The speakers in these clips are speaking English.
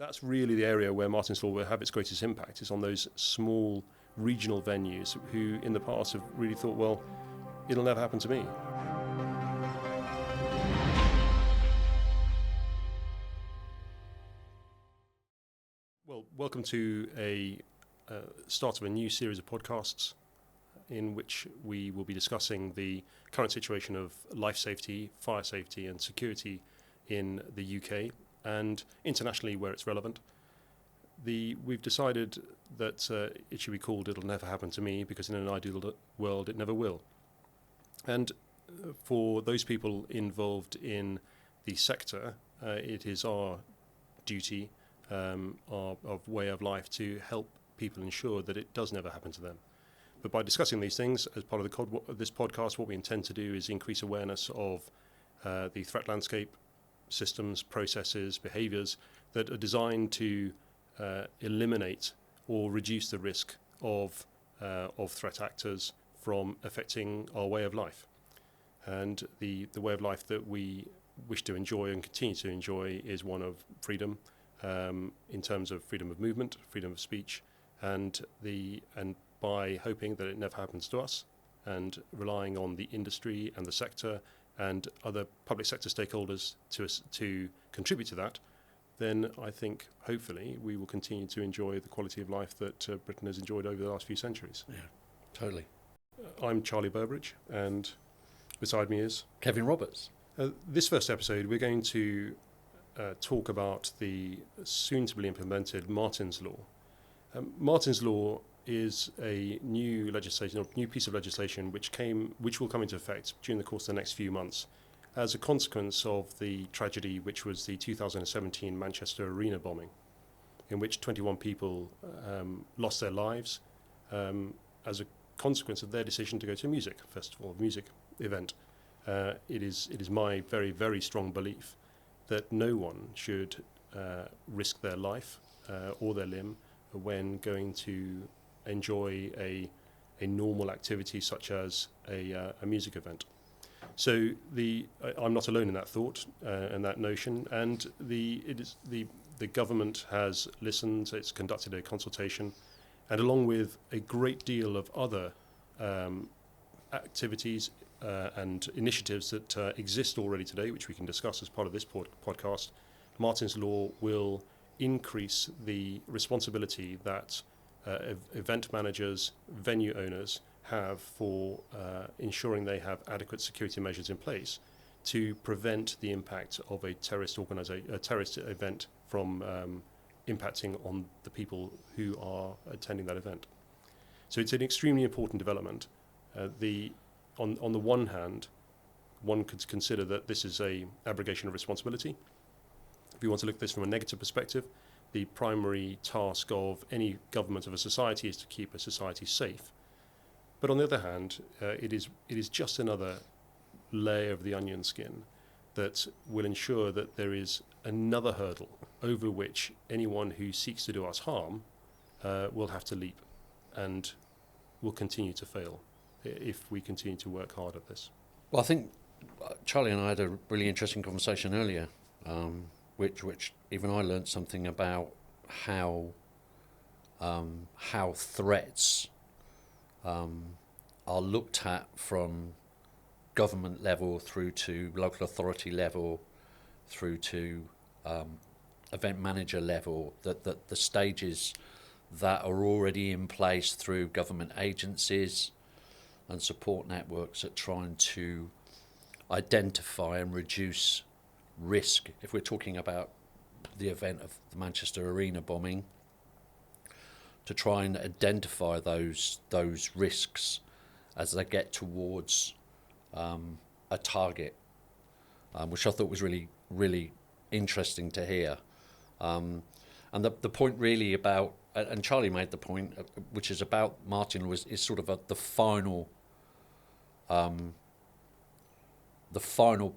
That's really the area where Martyn's Law will have its greatest impact, is on those small regional venues who in the past have really thought, well, it'll never happen to me. Well, welcome to a start of a new series of podcasts in which we will be discussing the current situation of life safety, fire safety and security in the UK and internationally where it's relevant. We've decided that it should be called It'll Never Happen to Me, because in an ideal world it never will. And for those people involved in the sector, it is our duty, our way of life, to help people ensure that it does never happen to them. But by discussing these things as part of this podcast, what we intend to do is increase awareness of the threat landscape, systems, processes, behaviours that are designed to eliminate or reduce the risk of threat actors from affecting our way of life. And the way of life that we wish to enjoy and continue to enjoy is one of freedom, in terms of freedom of movement, freedom of speech, and by hoping that it never happens to us, and relying on the industry and the sector and other public sector stakeholders to contribute to that, then I think hopefully we will continue to enjoy the quality of life that Britain has enjoyed over the last few centuries. Yeah, totally. I'm Charlie Burbridge, and beside me is Kevin Roberts. This first episode we're going to talk about the soon-to-be implemented Martyn's Law. Martyn's Law is a new piece of legislation which will come into effect during the course of the next few months as a consequence of the tragedy which was the 2017 Manchester Arena bombing, in which 21 people lost their lives as a consequence of their decision to go to a music festival, music event. It is my very, very strong belief that no one should risk their life or their limb when going to enjoy a normal activity such as a music event. So I'm not alone in that thought and that notion, and the government has listened. It's conducted a consultation, and along with a great deal of other activities and initiatives that exist already today, which we can discuss as part of this podcast, Martyn's Law will increase the responsibility that event managers, venue owners have for ensuring they have adequate security measures in place to prevent the impact of a terrorist event from impacting on the people who are attending that event. So it's an extremely important development. On the one hand, one could consider that this is a abrogation of responsibility. If you want to look at this from a negative perspective, the primary task of any government of a society is to keep a society safe. But on the other hand, it is just another layer of the onion skin that will ensure that there is another hurdle over which anyone who seeks to do us harm will have to leap and will continue to fail if we continue to work hard at this. Well, I think Charlie and I had a really interesting conversation earlier, which even I learned something about how threats are looked at from government level through to local authority level through to event manager level, that the stages that are already in place through government agencies and support networks at trying to identify and reduce risk. If we're talking about the event of the Manchester Arena bombing, to try and identify those risks as they get towards a target, which I thought was really, really interesting to hear. And the point really about, and Charlie made the point, which is about Martyn, is sort of the final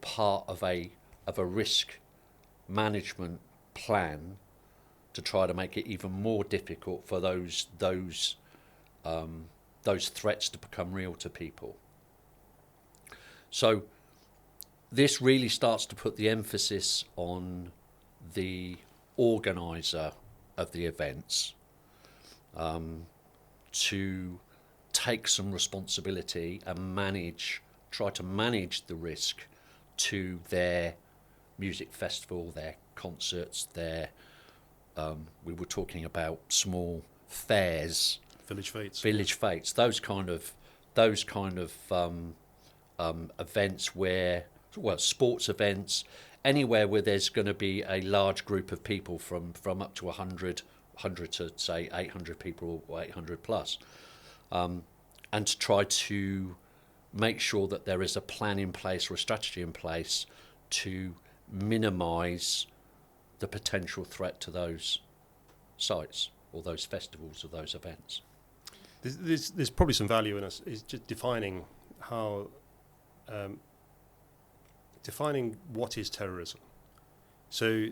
part of a risk management plan to try to make it even more difficult for those threats to become real to people. So this really starts to put the emphasis on the organiser of the events to take some responsibility and try to manage the risk to their music festival, their concerts, we were talking about small fairs, village fates, those kind of events sports events, anywhere where there's going to be a large group of people from up to 100 to say 800 people or 800 plus, and to try to make sure that there is a plan in place or a strategy in place to minimise the potential threat to those sites or those festivals or those events. There's probably some value in us is just defining how defining what is terrorism. So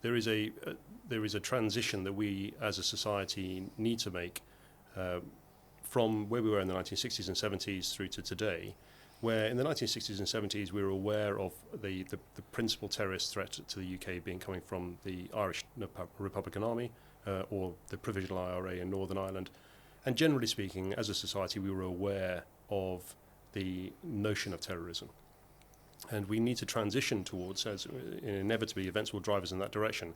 there is a transition that we as a society need to make from where we were in the 1960s and 70s through to today, where in the 1960s and 70s we were aware of the principal terrorist threat to the UK being coming from the Irish Republican Army or the Provisional IRA in Northern Ireland. And generally speaking, as a society, we were aware of the notion of terrorism. And we need to transition towards, as inevitably events will drive us in that direction,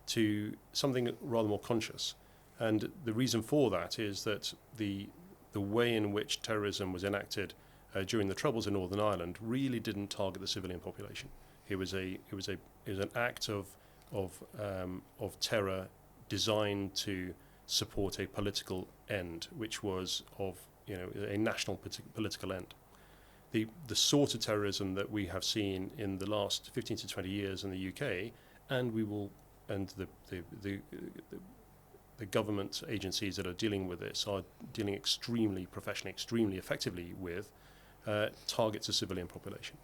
to something rather more conscious. And the reason for that is that the way in which terrorism was enacted during the Troubles in Northern Ireland really didn't target the civilian population. It was an act of terror designed to support a political end, which was of a national political end. The sort of terrorism that we have seen in the last 15 to 20 years in the UK, and the government agencies that are dealing with this are dealing extremely professionally, extremely effectively with targets a civilian population.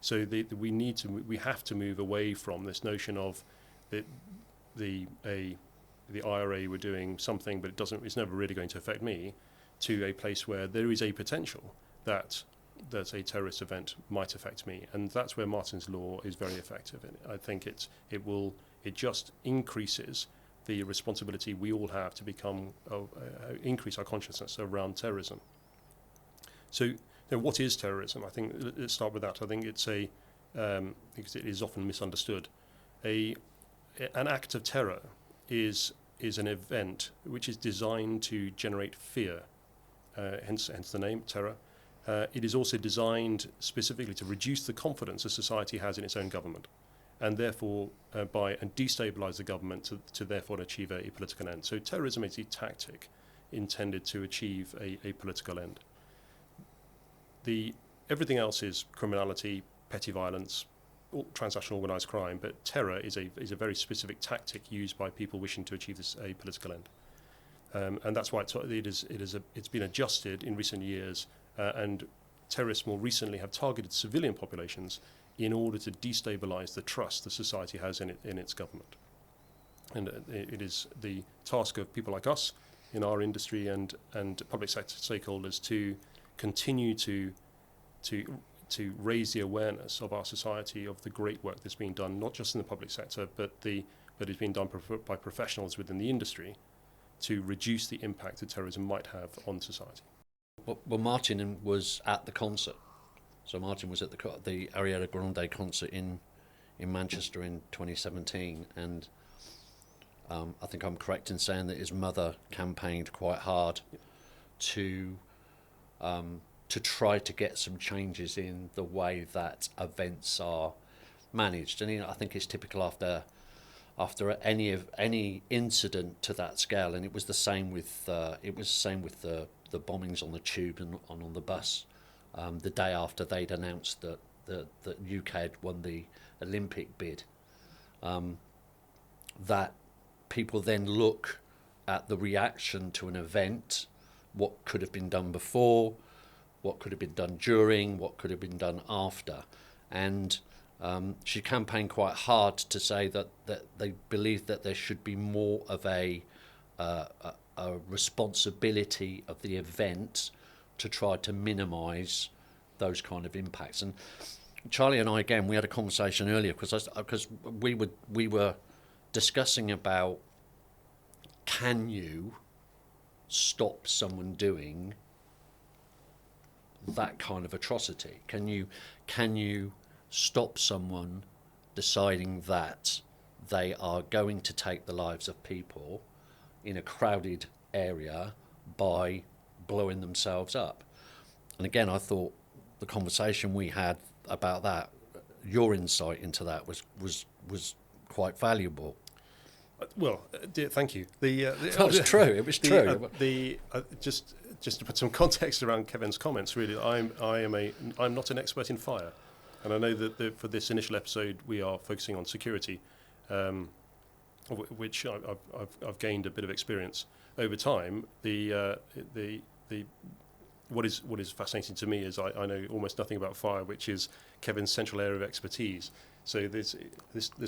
So we have to move away from this notion of the IRA were doing something, but it's never really going to affect me, to a place where there is a potential that a terrorist event might affect me, and that's where Martyn's law is very effective. And I think it just increases the responsibility we all have to increase our consciousness around terrorism. So, what is terrorism? I think let's start with that. I think because it is often misunderstood. An act of terror is an event which is designed to generate fear, hence the name, terror. It is also designed specifically to reduce the confidence a society has in its own government, and therefore destabilise the government to therefore achieve a political end. So terrorism is a tactic intended to achieve a political end. Everything else is criminality, petty violence, transnational organised crime, but terror is a very specific tactic used by people wishing to achieve a political end, and that's why it's been adjusted in recent years. And terrorists more recently have targeted civilian populations in order to destabilise the trust the society has in its government. And it is the task of people like us in our industry and public sector stakeholders to continue to raise the awareness of our society of the great work that's being done, not just in the public sector, but is being done by professionals within the industry to reduce the impact that terrorism might have on society. Well, Martyn was at the concert. So Martyn was at the Ariana Grande concert in Manchester in 2017, and I think I'm correct in saying that his mother campaigned quite hard to try to get some changes in the way that events are managed. And I think it's typical after any incident to that scale, and it was the same with the bombings on the tube and on the bus the day after they'd announced that the UK had won the Olympic bid. That people then look at the reaction to an event, what could have been done before, what could have been done during, what could have been done after, and she campaigned quite hard to say that they believed that there should be more of a responsibility of the event to try to minimise those kind of impacts. And Charlie and I, again, we had a conversation earlier because we were discussing about, can you stop someone doing that kind of atrocity? Can you stop someone deciding that they are going to take the lives of people in a crowded area by blowing themselves up? And again, I thought the conversation we had about that, your insight into that was quite valuable. Thank you. That was true. It was true. Just to put some context around Kevin's comments, really, I'm not an expert in fire, and I know that for this initial episode we are focusing on security, which I've gained a bit of experience over time. What is fascinating to me is I know almost nothing about fire, which is Kevin's central area of expertise. So this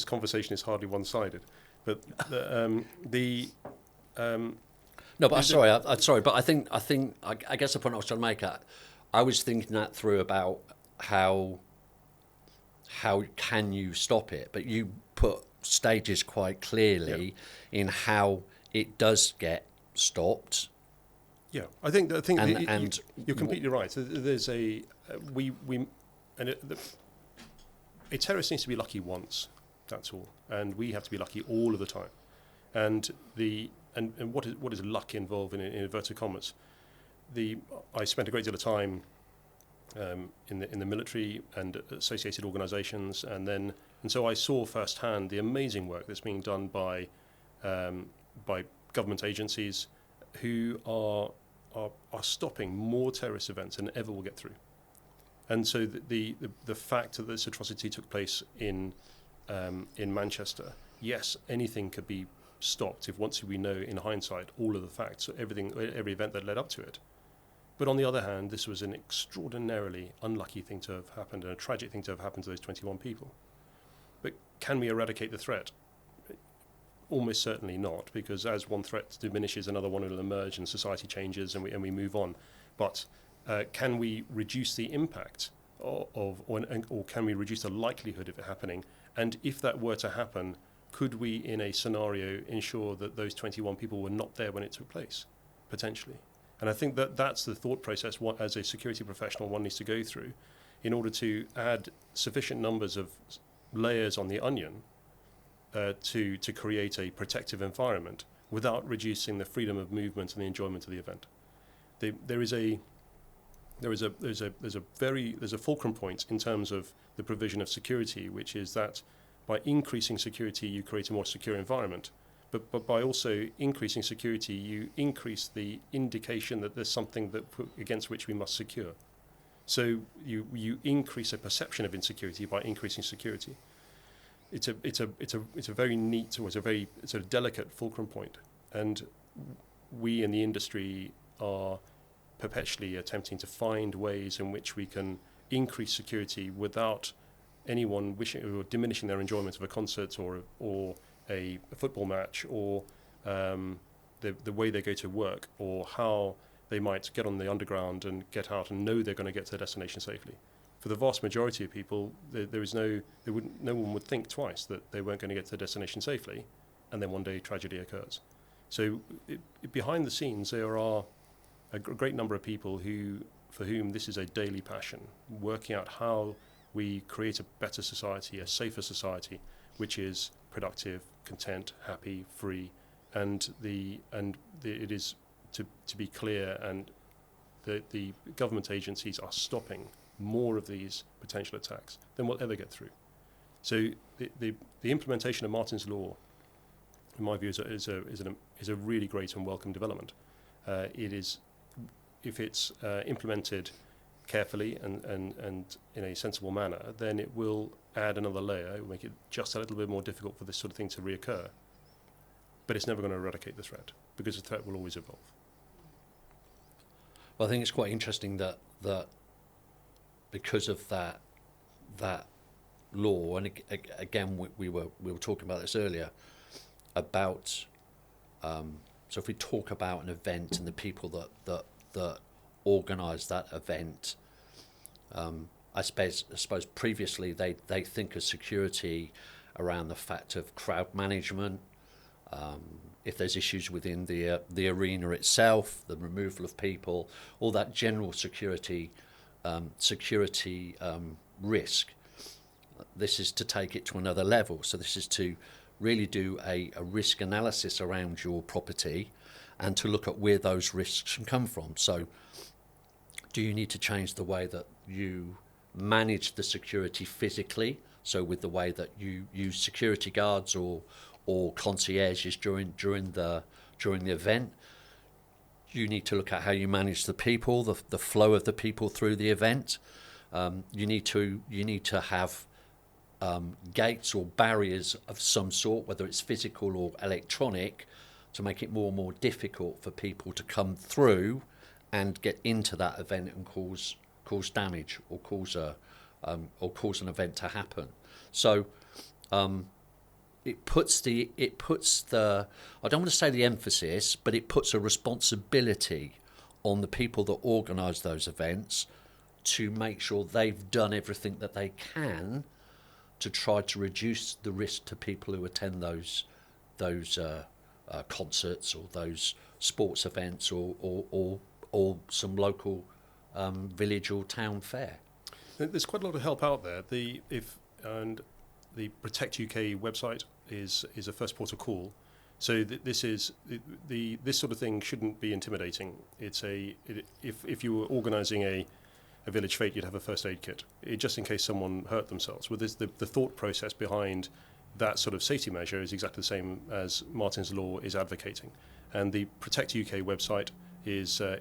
conversation is hardly one-sided. But no, but I'm sorry, but I think I guess the point I was trying to make, I was thinking that through about how can you stop it, but you put stages quite clearly in how it does get stopped. Yeah, I think you're completely right. There's a terrorist needs to be lucky once. That's all, and we have to be lucky all of the time. And what is luck involved in inverted commas? I spent a great deal of time in the military and associated organisations, and so I saw firsthand the amazing work that's being done by government agencies who are stopping more terrorist events than ever will get through. And so the fact that this atrocity took place in Manchester, yes, anything could be stopped if once we know in hindsight all of the facts, every event that led up to it. But on the other hand, this was an extraordinarily unlucky thing to have happened and a tragic thing to have happened to those 21 people. But can we eradicate the threat? Almost certainly not, because as one threat diminishes, another one will emerge and society changes and we move on. But can we reduce the impact or can we reduce the likelihood of it happening? And if that were to happen, could we, in a scenario, ensure that those 21 people were not there when it took place, potentially? And I think that's the thought process as a security professional one needs to go through in order to add sufficient numbers of layers on the onion to create a protective environment without reducing the freedom of movement and the enjoyment of the event. There's a fulcrum point in terms of the provision of security, which is that by increasing security you create a more secure environment, but by also increasing security you increase the indication that there's something against which we must secure. So you increase a perception of insecurity by increasing security. It's a very neat, or it's a very sort of delicate fulcrum point, and we in the industry are perpetually attempting to find ways in which we can increase security without anyone wishing or diminishing their enjoyment of a concert or a football match or the way they go to work or how they might get on the underground and get out and know they're going to get to their destination safely. For the vast majority of people, no one would think twice that they weren't going to get to their destination safely, and then one day tragedy occurs. So behind the scenes, there are a great number of people for whom this is a daily passion, working out how we create a better society, a safer society, which is productive, content, happy, free, and it is to be clear, and the government agencies are stopping more of these potential attacks than we'll ever get through. So the implementation of Martyn's Law, in my view, is a really great and welcome development. It is, if it's implemented carefully and in a sensible manner, then it will add another layer. It will make it just a little bit more difficult for this sort of thing to reoccur. But it's never going to eradicate the threat, because the threat will always evolve. Well, I think it's quite interesting that because of that law, and again we were talking about this earlier about so if we talk about an event and the people that organise that event, I suppose previously they think of security around the fact of crowd management, if there's issues within the arena itself, the removal of people, all that general security risk. This is to take it to another level. So this is to really do a risk analysis around your property and to look at where those risks can come from. So do you need to change the way that you manage the security physically? So with the way that you use security guards or concierges during the event, you need to look at how you manage the people, the flow of the people through the event. You need to have gates or barriers of some sort, whether it's physical or electronic, to make it more and more difficult for people to come through and get into that event and cause damage or cause an event to happen. So it puts the I don't want to say the emphasis, but it puts a responsibility on the people that organise those events to make sure they've done everything that they can to try to reduce the risk to people who attend those concerts or those sports events or some local village or town fair. There's quite a lot of help out there. The Protect UK website is a first port of call. So this sort of thing shouldn't be intimidating. If you were organising a village fete, you'd have a first aid kit, just in case someone hurt themselves. Well, the thought process behind that sort of safety measure is exactly the same as Martyn's Law is advocating. And the Protect UK website is a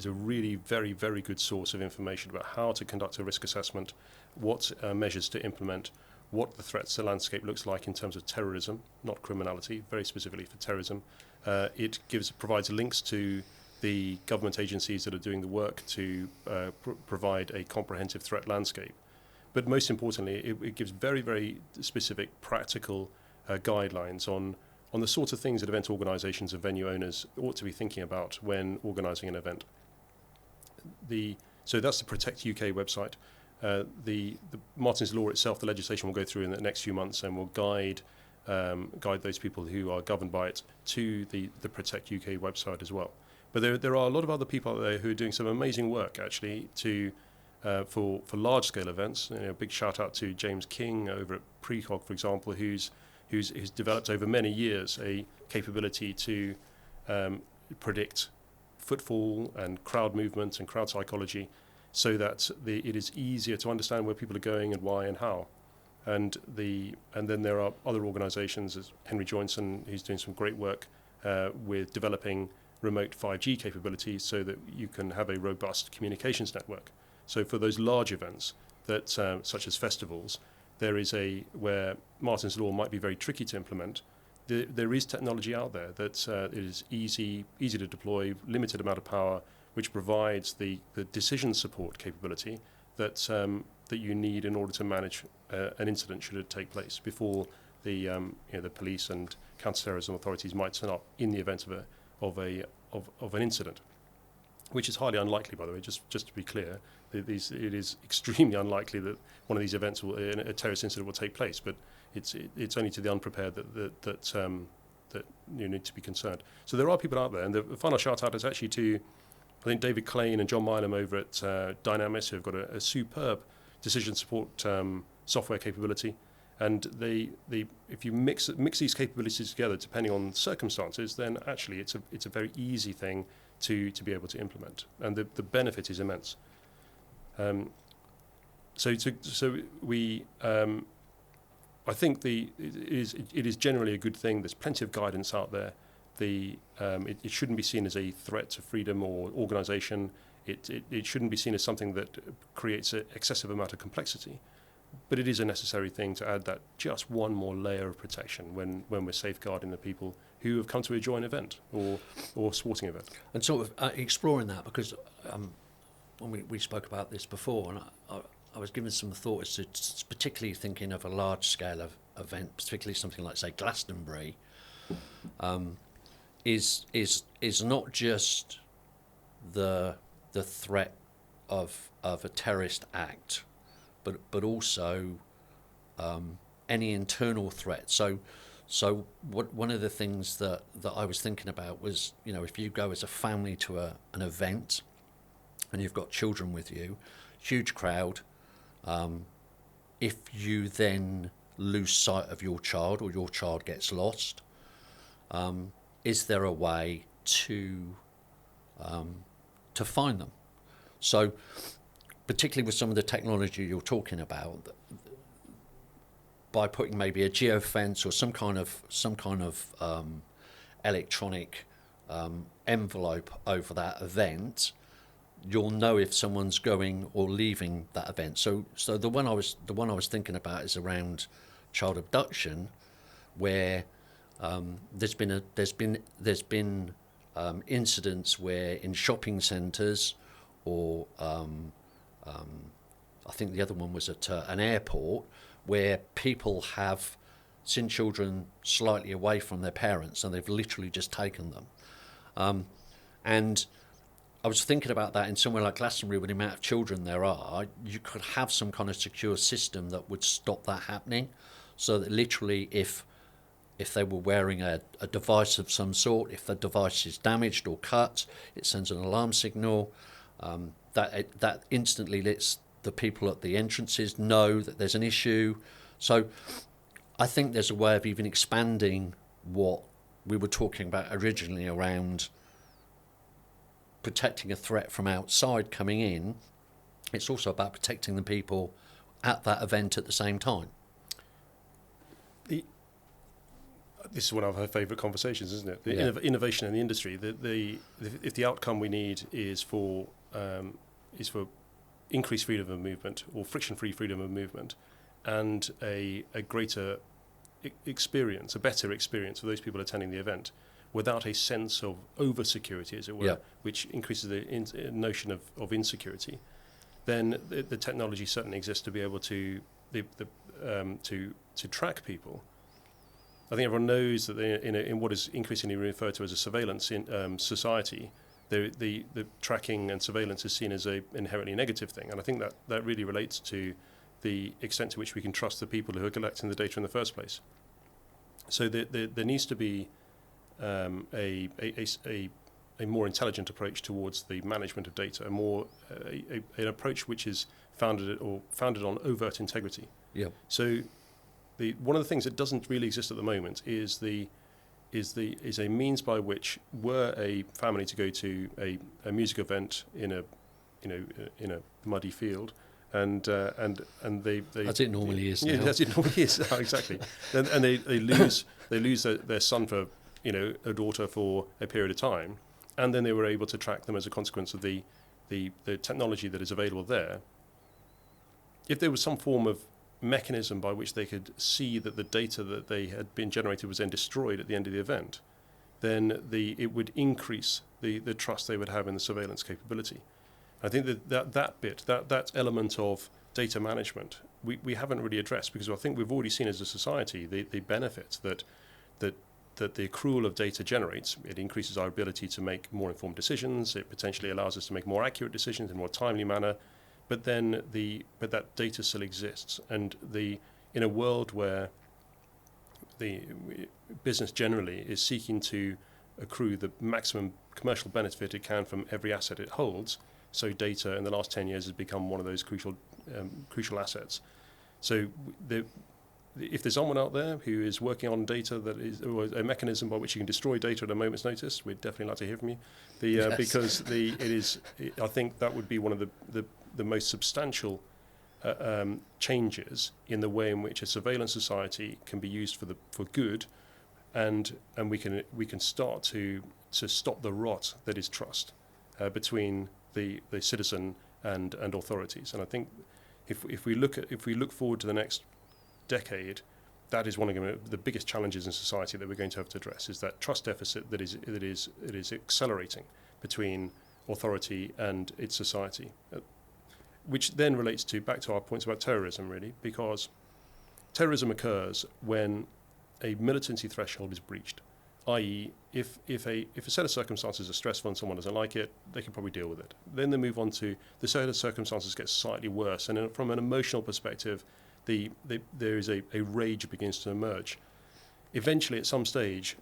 really very, very good source of information about how to conduct a risk assessment, what measures to implement, what the threats to landscape looks like in terms of terrorism, not criminality, very specifically for terrorism. It provides links to the government agencies that are doing the work to provide a comprehensive threat landscape. But most importantly, it gives very, very specific practical guidelines on the sorts of things that event organisations and venue owners ought to be thinking about when organising an event. So that's the Protect UK website. The Martyn's Law itself, the legislation will go through in the next few months and will guide those people who are governed by it to the Protect UK website as well. But there are a lot of other people out there who are doing some amazing work actually for large scale events. A big shout out to James King over at Precog, for example, who's developed over many years a capability to predict footfall and crowd movement and crowd psychology, so that it is easier to understand where people are going and why and how. And then there are other organisations, as Henry Joynson, who's doing some great work with developing remote 5G capabilities so that you can have a robust communications network. So for those large events that such as festivals, there is where Martyn's Law might be very tricky to implement. There is technology out there that it is easy to deploy, limited amount of power, which provides the decision support capability that you need in order to manage an incident should it take place before the police and counter-terrorism authorities might turn up in the event of an incident, which is highly unlikely, by the way. Just to be clear, it is extremely unlikely that one of these events, a terrorist incident, will take place. But it's only to the unprepared that you need to be concerned. So there are people out there, and the final shout out is actually to, I think, David Klain and John Milam over at Dynamis, who have got a superb decision support software capability. And if you mix these capabilities together, depending on circumstances, then actually it's a very easy thing to be able to implement, and the benefit is immense. I think it is generally a good thing. There's plenty of guidance out there. It shouldn't be seen as a threat to freedom or organisation. It shouldn't be seen as something that creates an excessive amount of complexity. But it is a necessary thing to add that just one more layer of protection when we're safeguarding the people who have come to a joint event or sporting event. And sort of exploring that, because when we spoke about this before, and I was given some thought as to particularly thinking of a large-scale event, particularly something like, say, Glastonbury, is not just the threat of a terrorist act, but also any internal threat. So one of the things that I was thinking about was, if you go as a family to an event and you've got children with you, huge crowd, if you then lose sight of your child or your child gets lost, is there a way to find them? So particularly with some of the technology you're talking about, by putting maybe a geofence or some kind of electronic envelope over that event, you'll know if someone's going or leaving that event. So the one I was thinking about is around child abduction, where there's been incidents where in shopping centres, or I think the other one was at an airport, where people have seen children slightly away from their parents and they've literally just taken them. And I was thinking about that in somewhere like Glastonbury, with the amount of children there are, you could have some kind of secure system that would stop that happening, so that literally if they were wearing a device of some sort, if the device is damaged or cut, it sends an alarm signal, that instantly lets the people at the entrances know that there's an issue. So I think there's a way of even expanding what we were talking about originally around protecting a threat from outside coming in. It's also about protecting the people at that event at the same time. This is one of our favourite conversations, isn't it? Innovation in the industry. If the outcome we need is for increased freedom of movement or friction-free freedom of movement, and a greater experience, a better experience for those people attending the event, without a sense of over-security, as it were, which increases the notion of insecurity, then the technology certainly exists to be able to track people. I think everyone knows that in what is increasingly referred to as a surveillance society, the tracking and surveillance is seen as a inherently negative thing, and I think that really relates to the extent to which we can trust the people who are collecting the data in the first place. So there needs to be a more intelligent approach towards the management of data, an approach which is founded on overt integrity. Yeah. So one of the things that doesn't really exist at the moment is a means by which, were a family to go to a music event in a muddy field, and they as it normally is now. As it normally is. Exactly. And they lose their son for a daughter for a period of time, and then they were able to track them as a consequence of the technology that is available there. If there was some form of mechanism by which they could see that the data that they had been generated was then destroyed at the end of the event, then it would increase the trust they would have in the surveillance capability. I think that element of data management we haven't really addressed, because I think we've already seen as a society the benefits that the accrual of data generates. It increases our ability to make more informed decisions. It potentially allows us to make more accurate decisions in a more timely manner. But that data still exists, and in a world where the business generally is seeking to accrue the maximum commercial benefit it can from every asset it holds, so data in the last 10 years has become one of those crucial assets. So if there's someone out there who is working on data that is, or a mechanism by which you can destroy data at a moment's notice, we'd definitely like to hear from you. Yes. Because I think that would be one of the most substantial changes in the way in which a surveillance society can be used for good, and we can start to stop the rot that is trust between the citizen and authorities. And I think if we look forward to the next decade, that is one of the biggest challenges in society that we're going to have to address, is that trust deficit that is accelerating between authority and its society, which then relates back to our points about terrorism, really, because terrorism occurs when a militancy threshold is breached, i.e. if a set of circumstances are stressful and someone doesn't like it, they can probably deal with it. Then they move on to the set of circumstances gets slightly worse, and from an emotional perspective, there is a rage begins to emerge. Eventually, at some stage,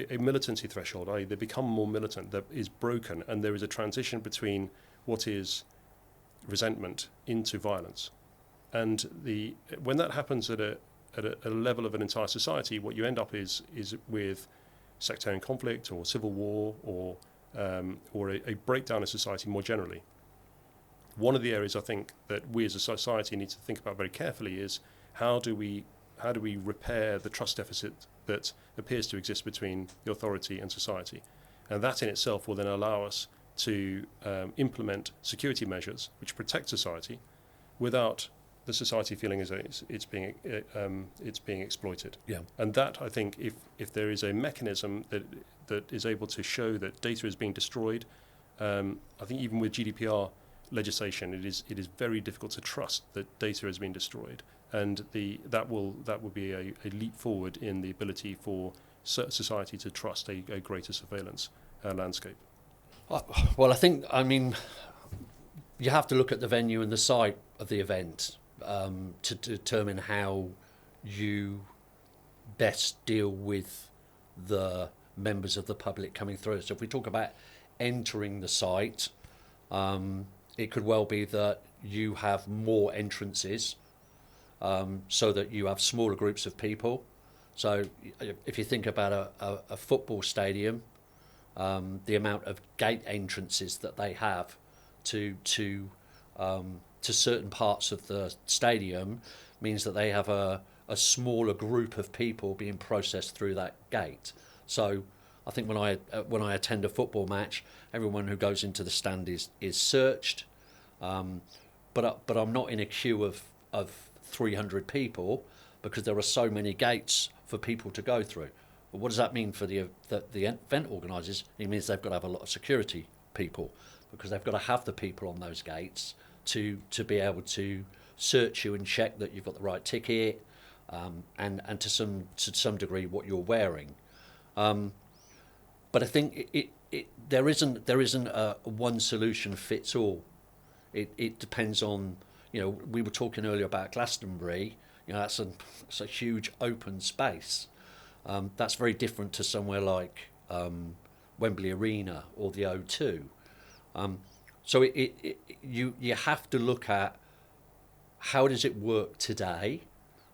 a militancy threshold, i.e. they become more militant, that is broken, and there is a transition between what is resentment into violence. And when that happens at a level of an entire society, what you end up is with sectarian conflict or civil war or a breakdown of society more generally. One of the areas I think that we as a society need to think about very carefully is how do we repair the trust deficit that appears to exist between the authority and society, and that in itself will then allow us to implement security measures which protect society without the society feeling as it's being exploited. Yeah. And that, I think, if there is a mechanism that is able to show that data is being destroyed, I think even with GDPR legislation, it is very difficult to trust that data has been destroyed, and that will be a leap forward in the ability for society to trust a greater surveillance landscape. Well, I mean, you have to look at the venue and the site of the event to determine how you best deal with the members of the public coming through. So if we talk about entering the site, it could well be that you have more entrances so that you have smaller groups of people. So if you think about a football stadium, the amount of gate entrances that they have to certain parts of the stadium means that they have a smaller group of people being processed through that gate. So I think when I attend a football match, everyone who goes into the stand is searched, but I'm not in a queue of 300 people because there are so many gates for people to go through. But what does that mean for the event organisers? It means they've got to have a lot of security people because they've got to have the people on those gates to be able to search you and check that you've got the right ticket, and to some degree what you're wearing. But I think there isn't a one solution fits all. It depends on, we were talking earlier about Glastonbury. That's a huge open space. That's very different to somewhere like Wembley Arena or the O2. So you have to look at how does it work today,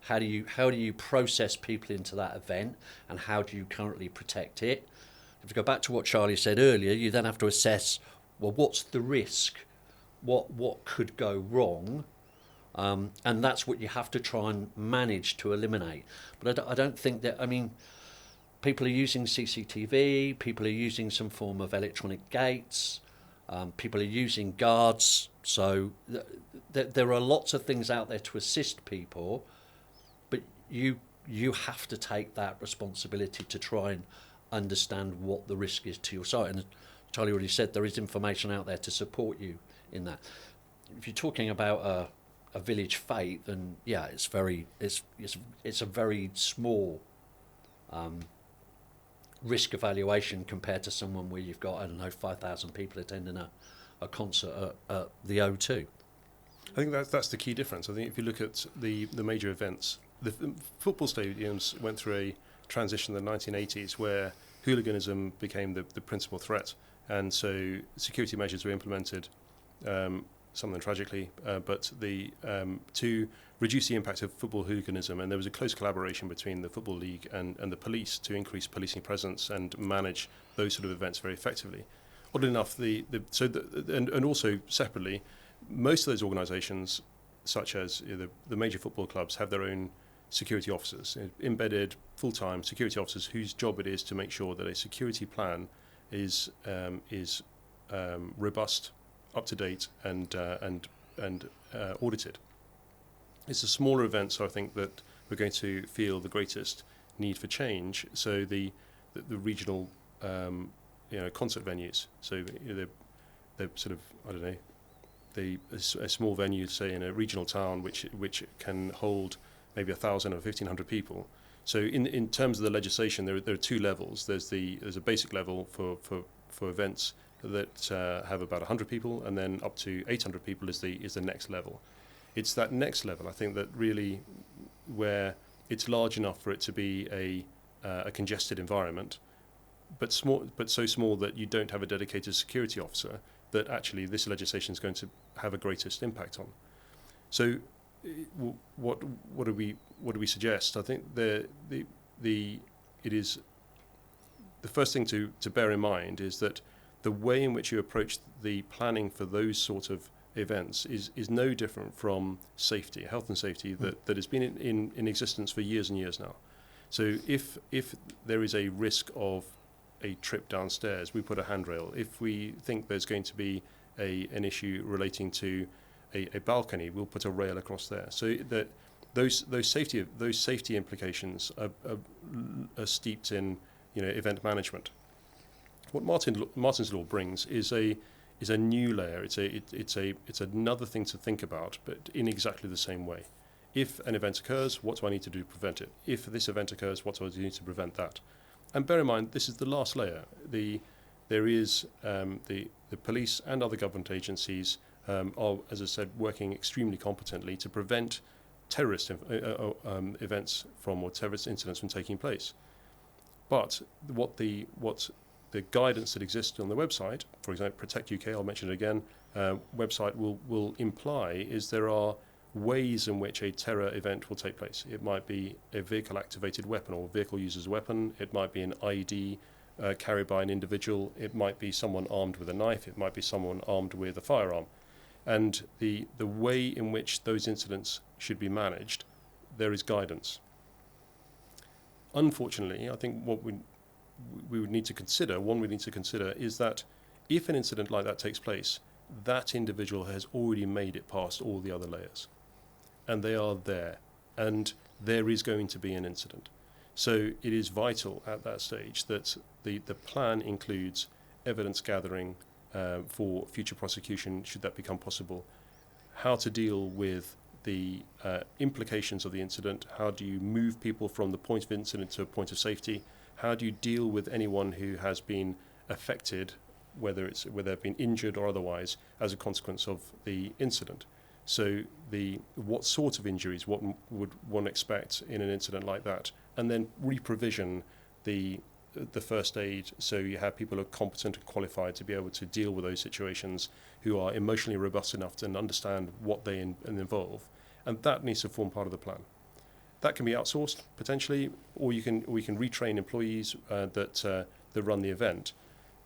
how do you process people into that event, and how do you currently protect it. If you go back to what Charlie said earlier, you then have to assess, well, what's the risk, what could go wrong, and that's what you have to try and manage to eliminate. But I don't think that, people are using CCTV, people are using some form of electronic gates, people are using guards, so there are lots of things out there to assist people, but you have to take that responsibility to try and understand what the risk is to your site. And as Charlie already said, there is information out there to support you in that. If you're talking about a village fete, then yeah, it's a very small risk evaluation compared to someone where you've got, 5,000 people attending a concert at the O2. I think that's the key difference. I think if you look at the major events, the football stadiums went through a transition in the 1980s where hooliganism became the principal threat, and so security measures were implemented, some of them tragically, but to reduce the impact of football hooliganism, and there was a close collaboration between the Football League and the police to increase policing presence and manage those sort of events very effectively. Oddly enough, and also separately, most of those organisations, such as the major football clubs, have their own security officers, embedded full-time security officers whose job it is to make sure that a security plan is robust, up to date, and audited. It's the smaller events, so I think, that we're going to feel the greatest need for change. So the regional concert venues. So they're sort of, a small venue, say in a regional town, which can hold maybe 1,000 or 1,500 people. So in terms of the legislation, there are two levels. There's a basic level for events that have about 100 people, and then up to 800 people is the next level. it's that next level, I think, that really where it's large enough for it to be a congested environment, but so small that you don't have a dedicated security officer that actually this legislation is going to have a greatest impact on. So, what do we suggest? I think it is the first thing to bear in mind is that the way in which you approach the planning for those sort of events is no different from safety, health and safety, that has been in existence for years and years now. So if there is a risk of a trip downstairs, we put a handrail. If we think there's going to be an issue relating to a balcony, we'll put a rail across there. So that those safety implications are steeped in event management. What Martyn's Law brings is a new layer. It's another thing to think about, but in exactly the same way. If an event occurs, what do I need to do to prevent it? If this event occurs, what do I need to prevent that? And bear in mind, this is the last layer. There is the police and other government agencies are, as I said, working extremely competently to prevent terrorist events or terrorist incidents from taking place. But what the guidance that exists on the website, for example, Protect UK, I'll mention it again, website will imply is there are ways in which a terror event will take place. It might be a vehicle-activated weapon or a vehicle uses a weapon. It might be an ID carried by an individual. It might be someone armed with a knife. It might be someone armed with a firearm. And the way in which those incidents should be managed, there is guidance. Unfortunately, I think what we would need to consider, is that if an incident like that takes place, that individual has already made it past all the other layers. And they are there. And there is going to be an incident. So it is vital at that stage that the plan includes evidence gathering for future prosecution, should that become possible, how to deal with the implications of the incident, how do you move people from the point of incident to a point of safety, how do you deal with anyone who has been affected, whether they've been injured or otherwise, as a consequence of the incident. So what sort of injuries, what would one expect in an incident like that, and then re-provision the first aid, so you have people who are competent and qualified to be able to deal with those situations, who are emotionally robust enough to understand what they involve, and that needs to form part of the plan. That can be outsourced potentially, or we can retrain employees that run the event.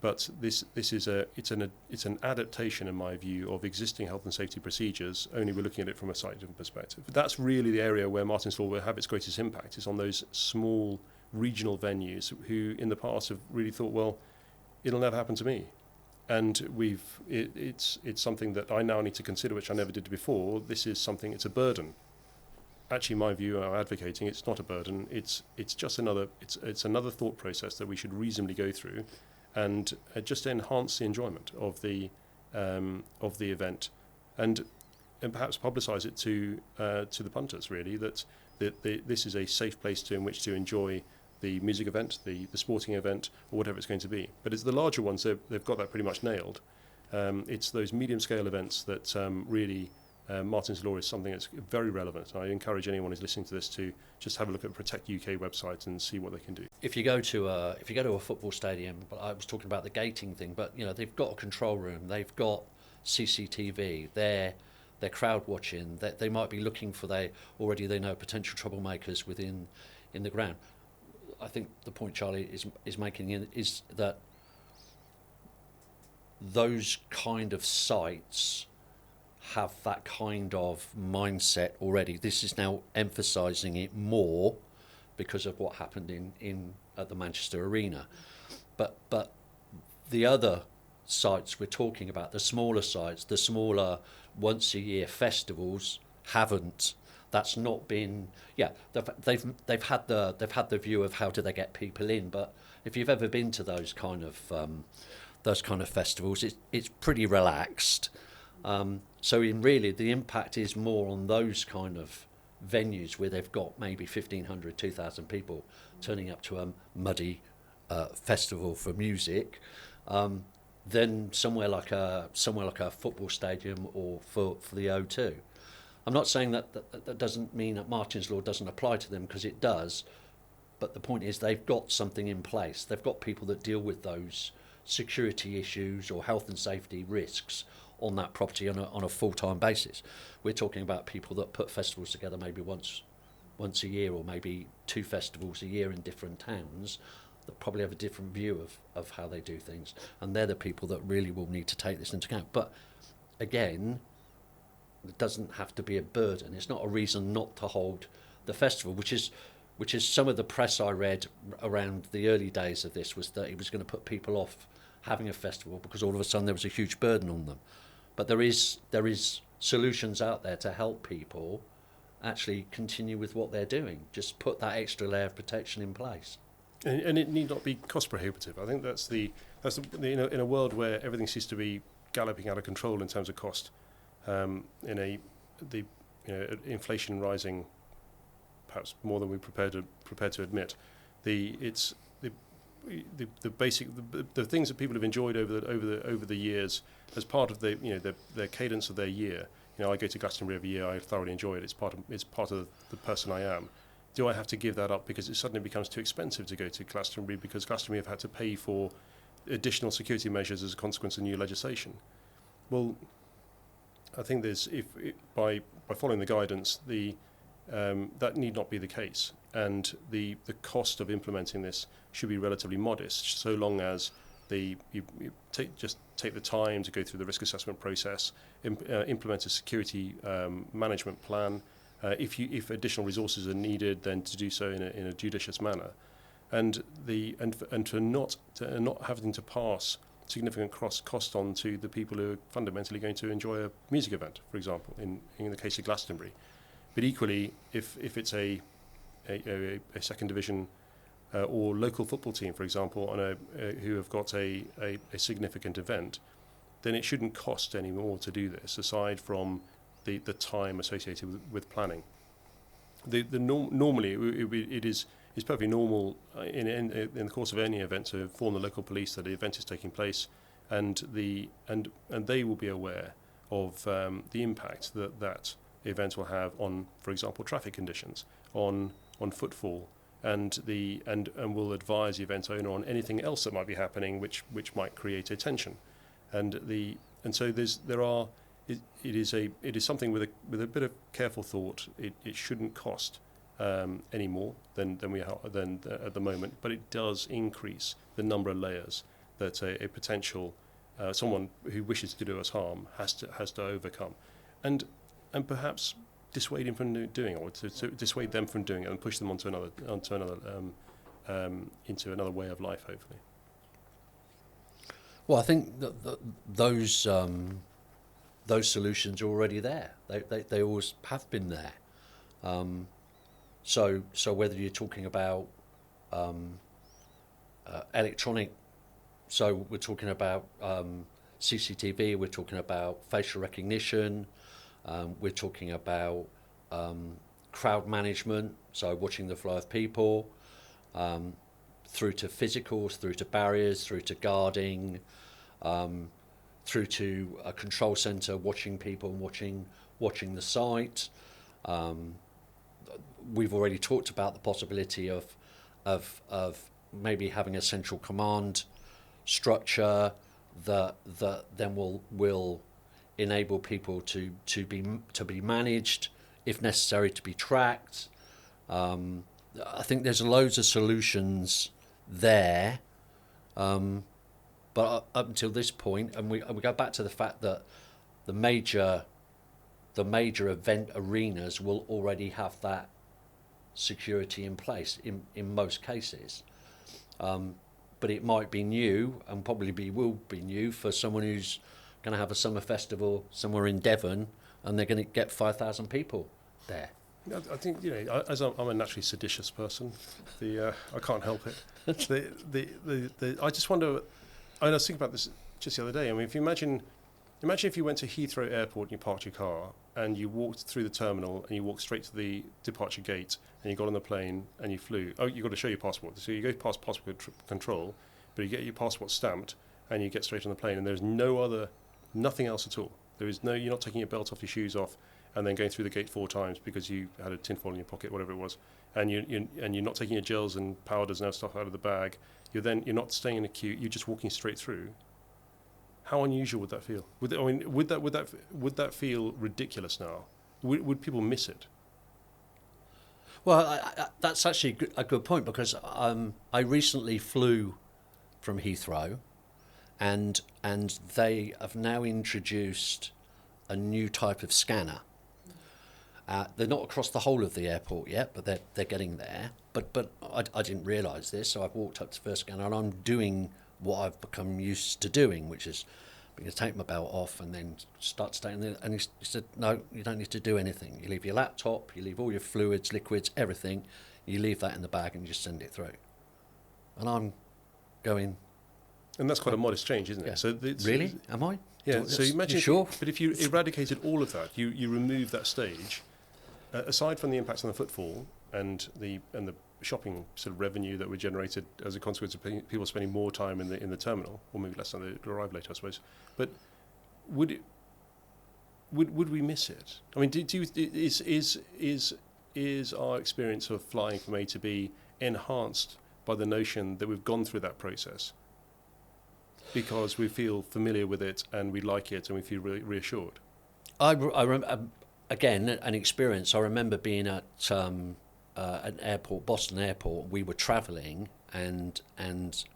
But this is it's an adaptation, in my view, of existing health and safety procedures. Only we're looking at it from a slightly different perspective. But that's really the area where Martyn's Law will have its greatest impact, is on those small regional venues who, in the past, have really thought, well, it'll never happen to me. And it's something that I now need to consider, which I never did before. This is something, it's a burden. Actually, my view, I'm advocating, it's not a burden. It's just another thought process that we should reasonably go through, and just enhance the enjoyment of the event, and perhaps publicise it to the punters, really, that this is a safe place in which to enjoy the music event, the sporting event, or whatever it's going to be. But it's the larger ones, they've got that pretty much nailed. It's those medium-scale events that really Martyn's Law is something that's very relevant. I encourage anyone who's listening to this to just have a look at Protect UK website and see what they can do. If you go to a football stadium, but I was talking about the gating thing, but they've got a control room, they've got CCTV, they're crowd watching, they might be looking for they know potential troublemakers in the ground. I think the point Charlie is making is that those kind of sites have that kind of mindset already. This is now emphasising it more because of what happened at the Manchester Arena. But the other sites we're talking about, the smaller sites, the smaller once a year festivals, haven't. That's not been. Yeah, they've had the view of how do they get people in. But if you've ever been to those kind of festivals, it's pretty relaxed. So really the impact is more on those kind of venues where they've got maybe 1,500, 2,000 people turning up to a muddy festival for music, than somewhere like a football stadium or for the O2. I'm not saying that doesn't mean that Martyn's Law doesn't apply to them, because it does. But the point is, they've got something in place. They've got people that deal with those security issues or health and safety risks on that property on a full-time basis. We're talking about people that put festivals together maybe once a year, or maybe 2 festivals a year in different towns, that probably have a different view of how they do things. And they're the people that really will need to take this into account. But again, it doesn't have to be a burden. It's not a reason not to hold the festival, which is some of the press I read around the early days of this, was that it was going to put people off having a festival because all of a sudden there was a huge burden on them. But there is solutions out there to help people actually continue with what they're doing. Just put that extra layer of protection in place. And it need not be cost prohibitive. I think that's the in a world where everything seems to be galloping out of control in terms of cost, inflation rising, perhaps more than we're prepared to admit. The things that people have enjoyed over the years as part of their cadence of their year. I go to Glastonbury every year. I thoroughly enjoy it. It's part of the person I am. Do I have to give that up because it suddenly becomes too expensive to go to Glastonbury because Glastonbury have had to pay for additional security measures as a consequence of new legislation? Well, I think by following the guidance, that need not be the case, and the cost of implementing this should be relatively modest, so long as you take the time to go through the risk assessment process, implement a security management plan. If additional resources are needed, then to do so in a judicious manner, and to not having to pass significant cost on to the people who are fundamentally going to enjoy a music event, for example, in the case of Glastonbury. But equally, if it's a second division or local football team, for example, who have got a significant event, then it shouldn't cost any more to do this, aside from the time associated with planning. Normally it is perfectly normal in the course of any event to inform the local police that the event is taking place, and they will be aware of the impact that event will have on, for example, traffic conditions, on footfall, and will advise the event owner on anything else that might be happening which might create a tension, it is something with a bit of careful thought. It shouldn't cost any more than at the moment, but it does increase the number of layers that a potential someone who wishes to do us harm has to overcome, and perhaps dissuade him from doing it, or to dissuade them from doing it, and push them into another way of life, hopefully. Well, I think that those solutions are already there. They always have been there. So whether you're talking about electronic, so we're talking about CCTV, we're talking about facial recognition, we're talking about crowd management, so watching the flow of people, through to physicals, through to barriers, through to guarding, through to a control centre, watching people and watching the site. We've already talked about the possibility of maybe having a central command structure that then will enable people to be managed, if necessary, to be tracked. I think there's loads of solutions there. But up until this point, and we go back to the fact that the major event arenas will already have that security in place in most cases. But it might be new, and probably will be new for someone who's going to have a summer festival somewhere in Devon, and they're going to get 5,000 people there. I think, as I'm a naturally seditious person, I can't help it. I just wonder. I was thinking about this just the other day. I mean, if you imagine if you went to Heathrow Airport and you parked your car and you walked through the terminal and you walked straight to the departure gate and you got on the plane and you flew. Oh, you've got to show your passport. So you go past passport control, but you get your passport stamped and you get straight on the plane, and there's nothing else at all. You're not taking your belt off, your shoes off, and then going through the gate 4 times because you had a tinfoil in your pocket, whatever it was, and you're not taking your gels and powders and stuff out of the bag. You're not staying in a queue. You're just walking straight through. How unusual would that feel? Would that feel ridiculous now? Would people miss it? Well, that's actually a good point, because I recently flew from Heathrow, and they have now introduced a new type of scanner. They're not across the whole of the airport yet, but they're getting there. But I didn't realise this, so I've walked up to the first scanner and I'm doing what I've become used to doing, which is I'm going to take my belt off and then start staying there. And he said, no, you don't need to do anything. You leave your laptop, you leave all your fluids, liquids, everything. You leave that in the bag and you just send it through. And I'm going... And that's quite a modest change, isn't it? Yeah. So really? Am I? Yeah, so imagine... You sure? But if you eradicated all of that, you remove that stage, aside from the impacts on the footfall and the shopping sort of revenue that were generated as a consequence of people spending more time in the terminal, or maybe less time, they arrive later, I suppose. But would we miss it? I mean, is our experience of flying from A to B enhanced by the notion that we've gone through that process because we feel familiar with it and we like it and we feel really reassured? I remember, again, an experience. I remember being at an airport, Boston Airport. We were travelling, and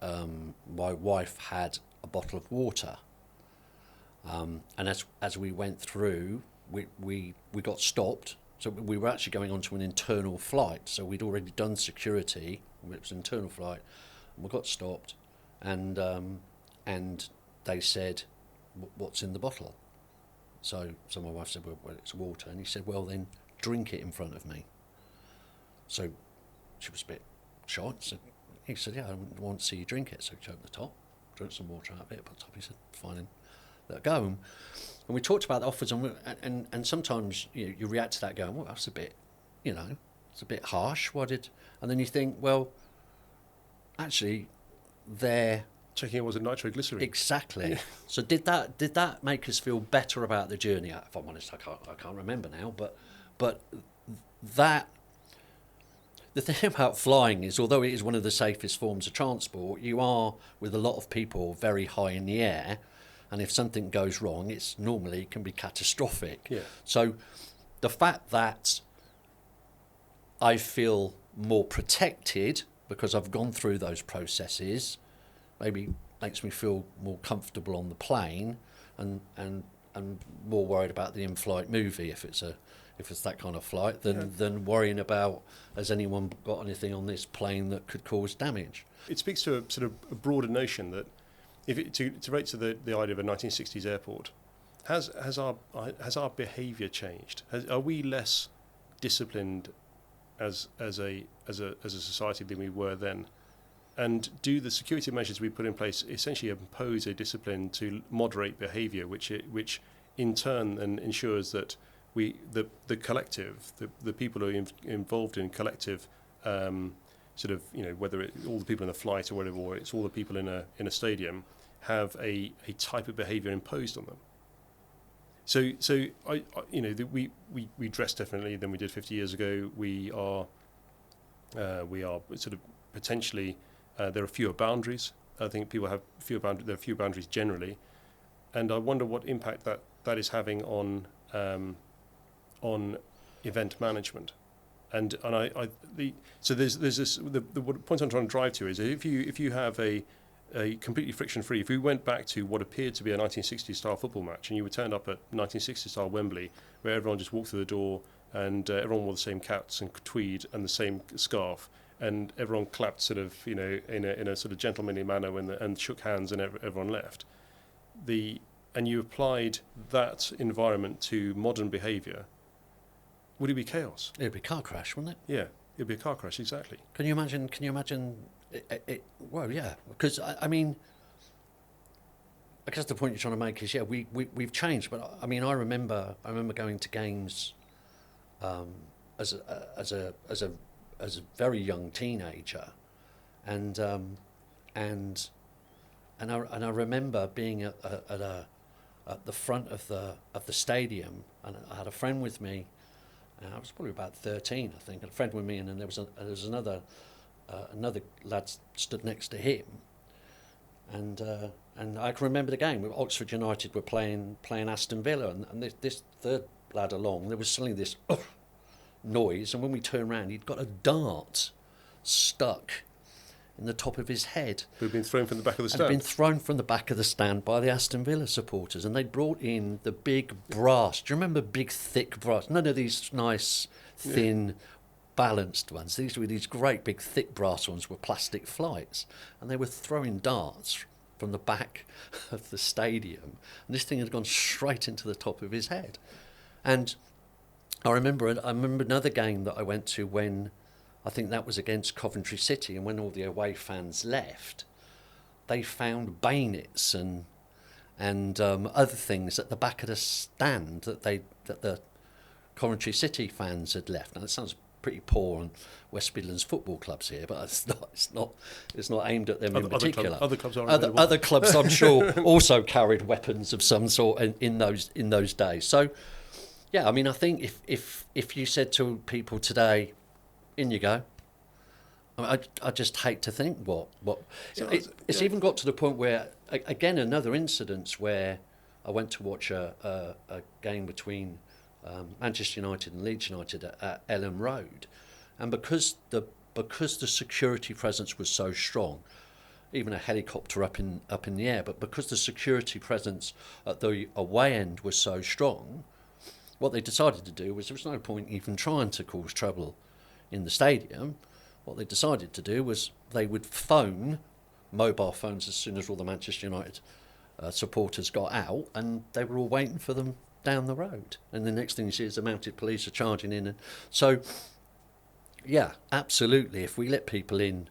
my wife had a bottle of water. And as we went through, we got stopped. So we were actually going onto an internal flight. So we'd already done security. It was an internal flight, and we got stopped, and they said, "What's in the bottle?" So my wife said, well, it's water. And he said, well, then drink it in front of me. So she was a bit shocked. So he said, yeah, I want to see you drink it. So he opened the top, drank some water out of it, put the top. He said, fine, and let it go. And we talked about the offers, and sometimes you react to that going, well, that's a bit, it's a bit harsh. And then you think, well, actually, they're... Checking it wasn't nitroglycerin. Exactly. Yeah. So did that make us feel better about the journey? If I'm honest, I can't remember now. But that, the thing about flying is, although it is one of the safest forms of transport, you are with a lot of people very high in the air, and if something goes wrong, it can be catastrophic. Yeah. So the fact that I feel more protected because I've gone through those processes maybe makes me feel more comfortable on the plane, and more worried about the in-flight movie if it's that kind of flight than worrying about, has anyone got anything on this plane that could cause damage. It speaks to a sort of a broader notion that to relate to the idea of a 1960s airport, has our behaviour changed? Are we less disciplined as a society than we were then? And do the security measures we put in place essentially impose a discipline to moderate behaviour, which in turn then ensures that the collective, the people who are involved in collective, whether it's all the people in the flight or whatever, or it's all the people in a stadium, have a type of behaviour imposed on them. So we dress differently than we did 50 years ago. We are sort of potentially. There are fewer boundaries. I think people have fewer boundaries. There are fewer boundaries generally, and I wonder what impact that is having on event management. So there's this. The point I'm trying to drive to is if you have a completely friction-free. If we went back to what appeared to be a 1960s style football match, and you were turned up at 1960s style Wembley, where everyone just walked through the door and everyone wore the same caps and tweed and the same scarf. And everyone clapped sort of, in a sort of gentlemanly manner and shook hands, and everyone left. And you applied that environment to modern behaviour. Would it be chaos? It'd be a car crash, wouldn't it? Yeah, it'd be a car crash, exactly. Can you imagine it? Well, yeah, because I mean, I guess the point you're trying to make is, yeah, we've changed. But I mean, I remember going to games as a very young teenager, and I remember being at at the front of the stadium, and I had a friend with me. I was probably about 13, I think. A friend with me, and then there was another lad stood next to him, and I can remember the game. Oxford United were playing Aston Villa, and this third lad along, there was suddenly this noise, and when we turned around, he'd got a dart stuck in the top of his head. Who'd been thrown from the back of the stand? Had been thrown from the back of the stand by the Aston Villa supporters, and they brought in the big brass. Do you remember big, thick brass? None of these nice, thin, balanced ones. These were these great, big, thick brass ones with plastic flights, and they were throwing darts from the back of the stadium, and this thing had gone straight into the top of his head. And I remember another game that I went to when, I think that was against Coventry City, and when all the away fans left, they found bayonets and other things at the back of the stand that the Coventry City fans had left. Now, that sounds pretty poor on West Midlands football clubs here, but it's not aimed at them in particular. Other clubs are other clubs, I'm sure, also carried weapons of some sort in those days. So, yeah, I mean, I think if you said to people today, in you go. I just hate to think what. It's even got to the point where, again, another incident where I went to watch a game between Manchester United and Leeds United at Elland Road, and because the security presence was so strong, even a helicopter up in the air, but because the security presence at the away end was so strong, what they decided to do was there was no point even trying to cause trouble in the stadium. What they decided to do was they would phone mobile phones as soon as all the Manchester United supporters got out, and they were all waiting for them down the road. And the next thing you see is the mounted police are charging in. And so, yeah, absolutely. If we let people in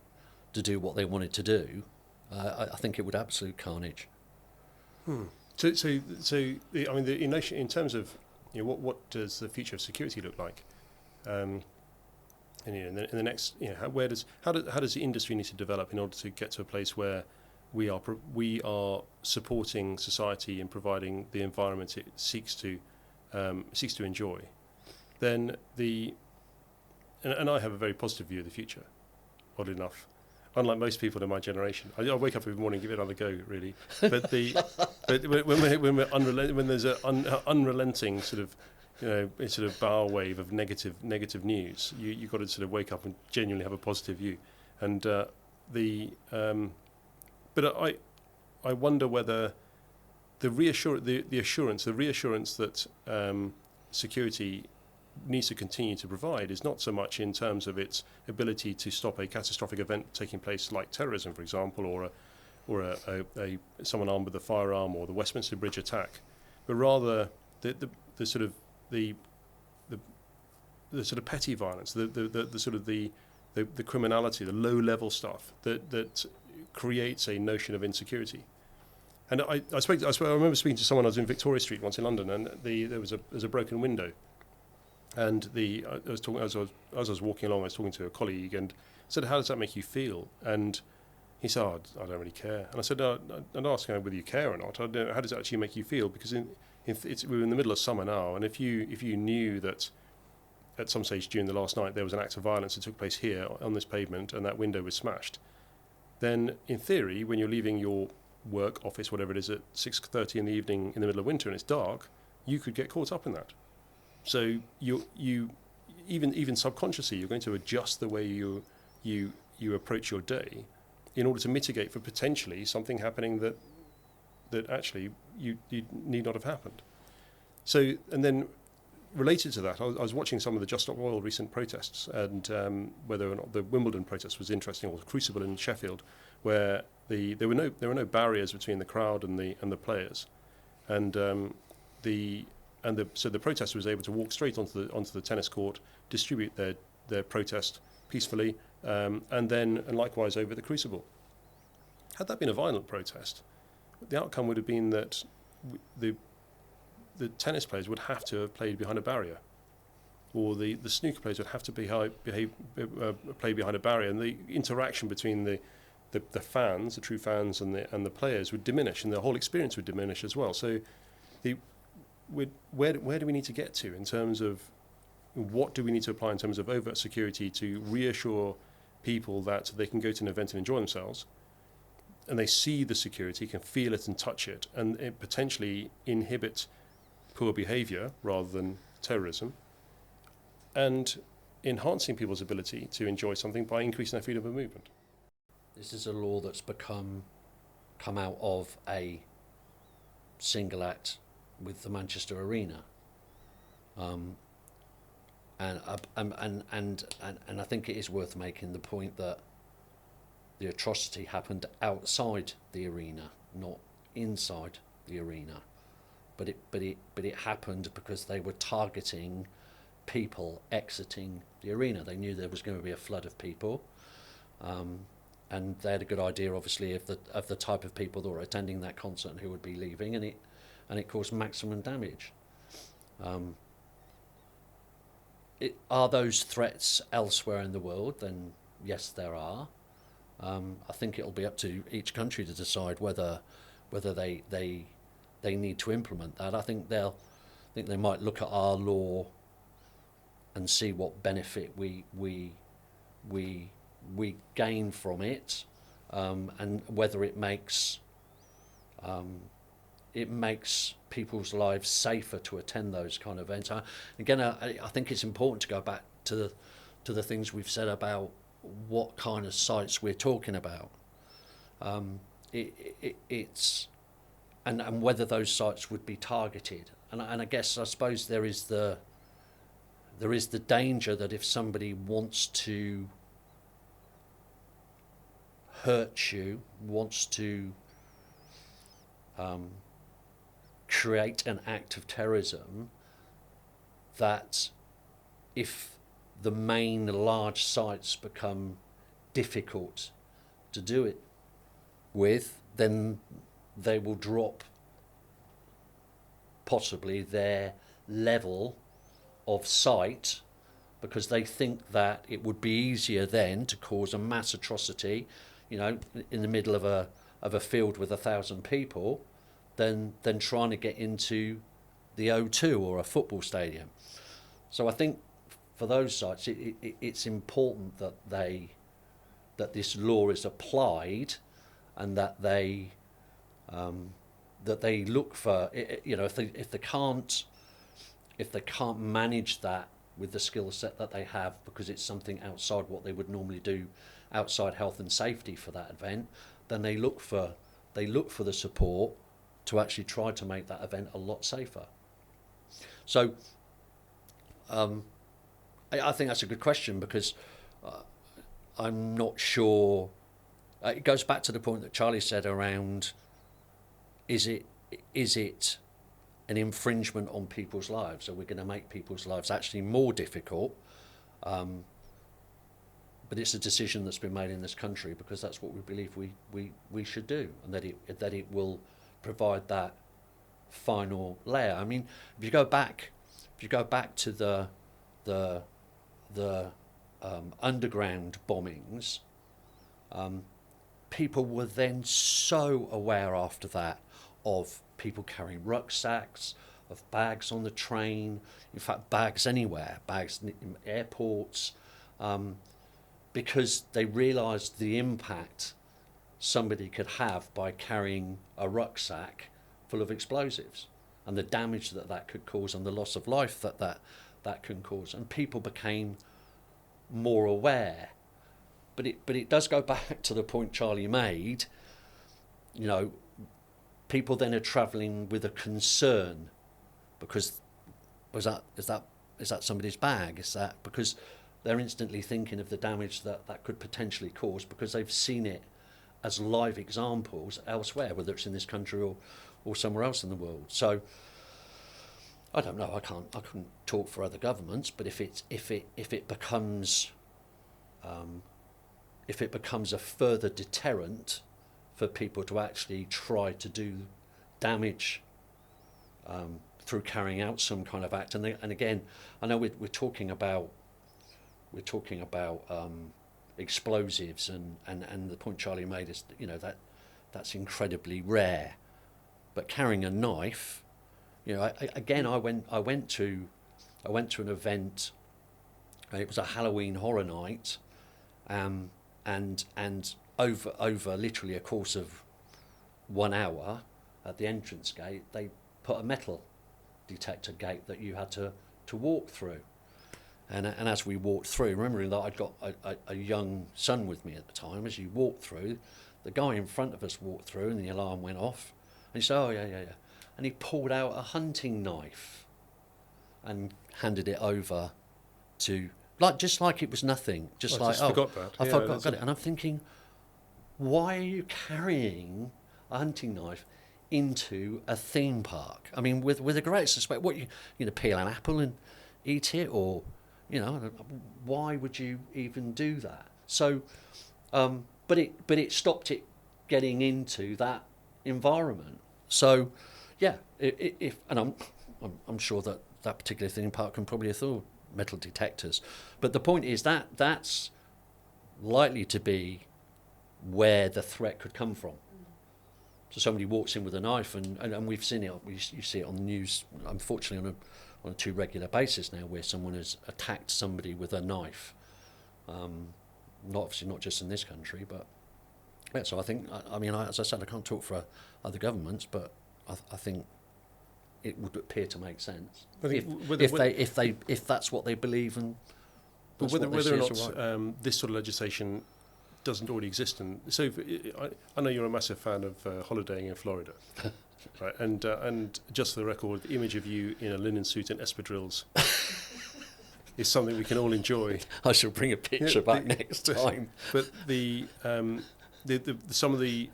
to do what they wanted to do, I think it would absolute carnage. So I mean, in terms of what does the future of security look like? And in the next, how does the industry need to develop in order to get to a place where we are supporting society and providing the environment it seeks to enjoy? Then and I have a very positive view of the future, oddly enough. Unlike most people in my generation, I wake up every morning and give it another go, really. But when there's an unrelenting sort of bow wave of negative news, you've got to sort of wake up and genuinely have a positive view. And but I wonder whether the reassurance that security needs to continue to provide is not so much in terms of its ability to stop a catastrophic event taking place like terrorism, for example, or a someone armed with a firearm, or the Westminster Bridge attack, but rather the sort of the sort of petty violence, the criminality, the low level stuff that creates a notion of insecurity. And I remember speaking to someone. I was in Victoria Street once in London, and there was a broken window. And I was walking along, I was talking to a colleague and said, "How does that make you feel?" And he said, "Oh, I don't really care." And I said, "No, I'm not asking whether you care or not. How does it actually make you feel? Because we're in the middle of summer now, and if you knew that at some stage during the last night there was an act of violence that took place here on this pavement and that window was smashed, then in theory, when you're leaving your work, office, whatever it is, at 6:30 in the evening in the middle of winter and it's dark, you could get caught up in that. So you even subconsciously, you're going to adjust the way you approach your day in order to mitigate for potentially something happening that actually you need not have happened." So, and then related to that, I was watching some of the Just Stop Oil recent protests, and whether or not the Wimbledon protest was interesting, or the Crucible in Sheffield, where there were no barriers between the crowd and the players, so the protester was able to walk straight onto the tennis court, distribute their protest peacefully, and likewise over the Crucible. Had that been a violent protest, the outcome would have been that the tennis players would have to have played behind a barrier, or the snooker players would have to play behind a barrier, and the interaction between the fans, the true fans, and the players would diminish, and the whole experience would diminish as well. So the where do we need to get to in terms of what do we need to apply in terms of overt security to reassure people that they can go to an event and enjoy themselves, and they see the security, can feel it and touch it, and it potentially inhibit poor behaviour rather than terrorism, and enhancing people's ability to enjoy something by increasing their freedom of movement. This is a law that's come out of a single act with the Manchester Arena, and I think it is worth making the point that the atrocity happened outside the arena, not inside the arena, but it happened because they were targeting people exiting the arena. They knew there was going to be a flood of people, and they had a good idea, obviously, of the type of people that were attending that concert and who would be leaving, and it caused maximum damage. Are those threats elsewhere in the world? Then yes, there are. I think it'll be up to each country to decide whether they need to implement that. I think they might look at our law and see what benefit we gain from it, and whether it makes people's lives safer to attend those kind of events. I think it's important to go back to the things we've said about what kind of sites we're talking about. It's and whether those sites would be targeted. And I suppose there is the danger that if somebody wants to hurt you, wants to create an act of terrorism, that if the main large sites become difficult to do it with, then they will drop possibly their level of site, because they think that it would be easier then to cause a mass atrocity, in the middle of a field with 1,000 people, than trying to get into the O2 or a football stadium. So I think for those sites, it's important that this law is applied, and that they look for, if they can't manage that with the skill set that they have, because it's something outside what they would normally do, outside health and safety for that event, then they look for the support to actually try to make that event a lot safer. So I think that's a good question, because I'm not sure. It goes back to the point that Charlie said around, is it an infringement on people's lives? Are we going to make people's lives actually more difficult? But it's a decision that's been made in this country, because that's what we believe we should do, and that it will provide that final layer. I mean, if you go back to the underground bombings, people were then so aware after that of people carrying rucksacks, of bags on the train, in fact bags anywhere, bags in airports, because they realised the impact somebody could have by carrying a rucksack full of explosives, and the damage that could cause, and the loss of life that can cause. And people became more aware. But it does go back to the point Charlie made. People then are travelling with a concern, because is that somebody's bag? Is that because they're instantly thinking of the damage that could potentially cause, because they've seen it as live examples elsewhere, whether it's in this country or somewhere else in the world. So I don't know. I couldn't talk for other governments, but if it becomes a further deterrent for people to actually try to do damage through carrying out some kind of act, and again, I know we're talking about explosives, and the point Charlie made is that's incredibly rare, but carrying a knife I went to an event. It was a Halloween horror night, and over literally a course of 1 hour at the entrance gate, they put a metal detector gate that you had to walk through. And as we walked through, remembering that I'd got a young son with me at the time, as you walked through, the guy in front of us walked through and the alarm went off. And he said, "Oh, yeah. And he pulled out a hunting knife and handed it over to, just like it was nothing. Forgot that. I forgot it. And I'm thinking, why are you carrying a hunting knife into a theme park? I mean, with the greatest respect, what you peel an apple and eat it, or why would you even do that? So, but it stopped it getting into that environment. So, yeah, I'm sure that particular theme park can probably afford metal detectors, but the point is that that's likely to be where the threat could come from. So somebody walks in with a knife, and we've seen it. You see it on the news, unfortunately, on a too regular basis now, where someone has attacked somebody with a knife. Not just in this country, but yeah. So I think, as I said, I can't talk for other governments, but I think it would appear to make sense if that's what they believe, and but whether or not this sort of legislation doesn't already exist. And so I know you're a massive fan of holidaying in Florida, right? And just for the record, the image of you in a linen suit and espadrilles is something we can all enjoy. I shall bring a picture back next time. But some of the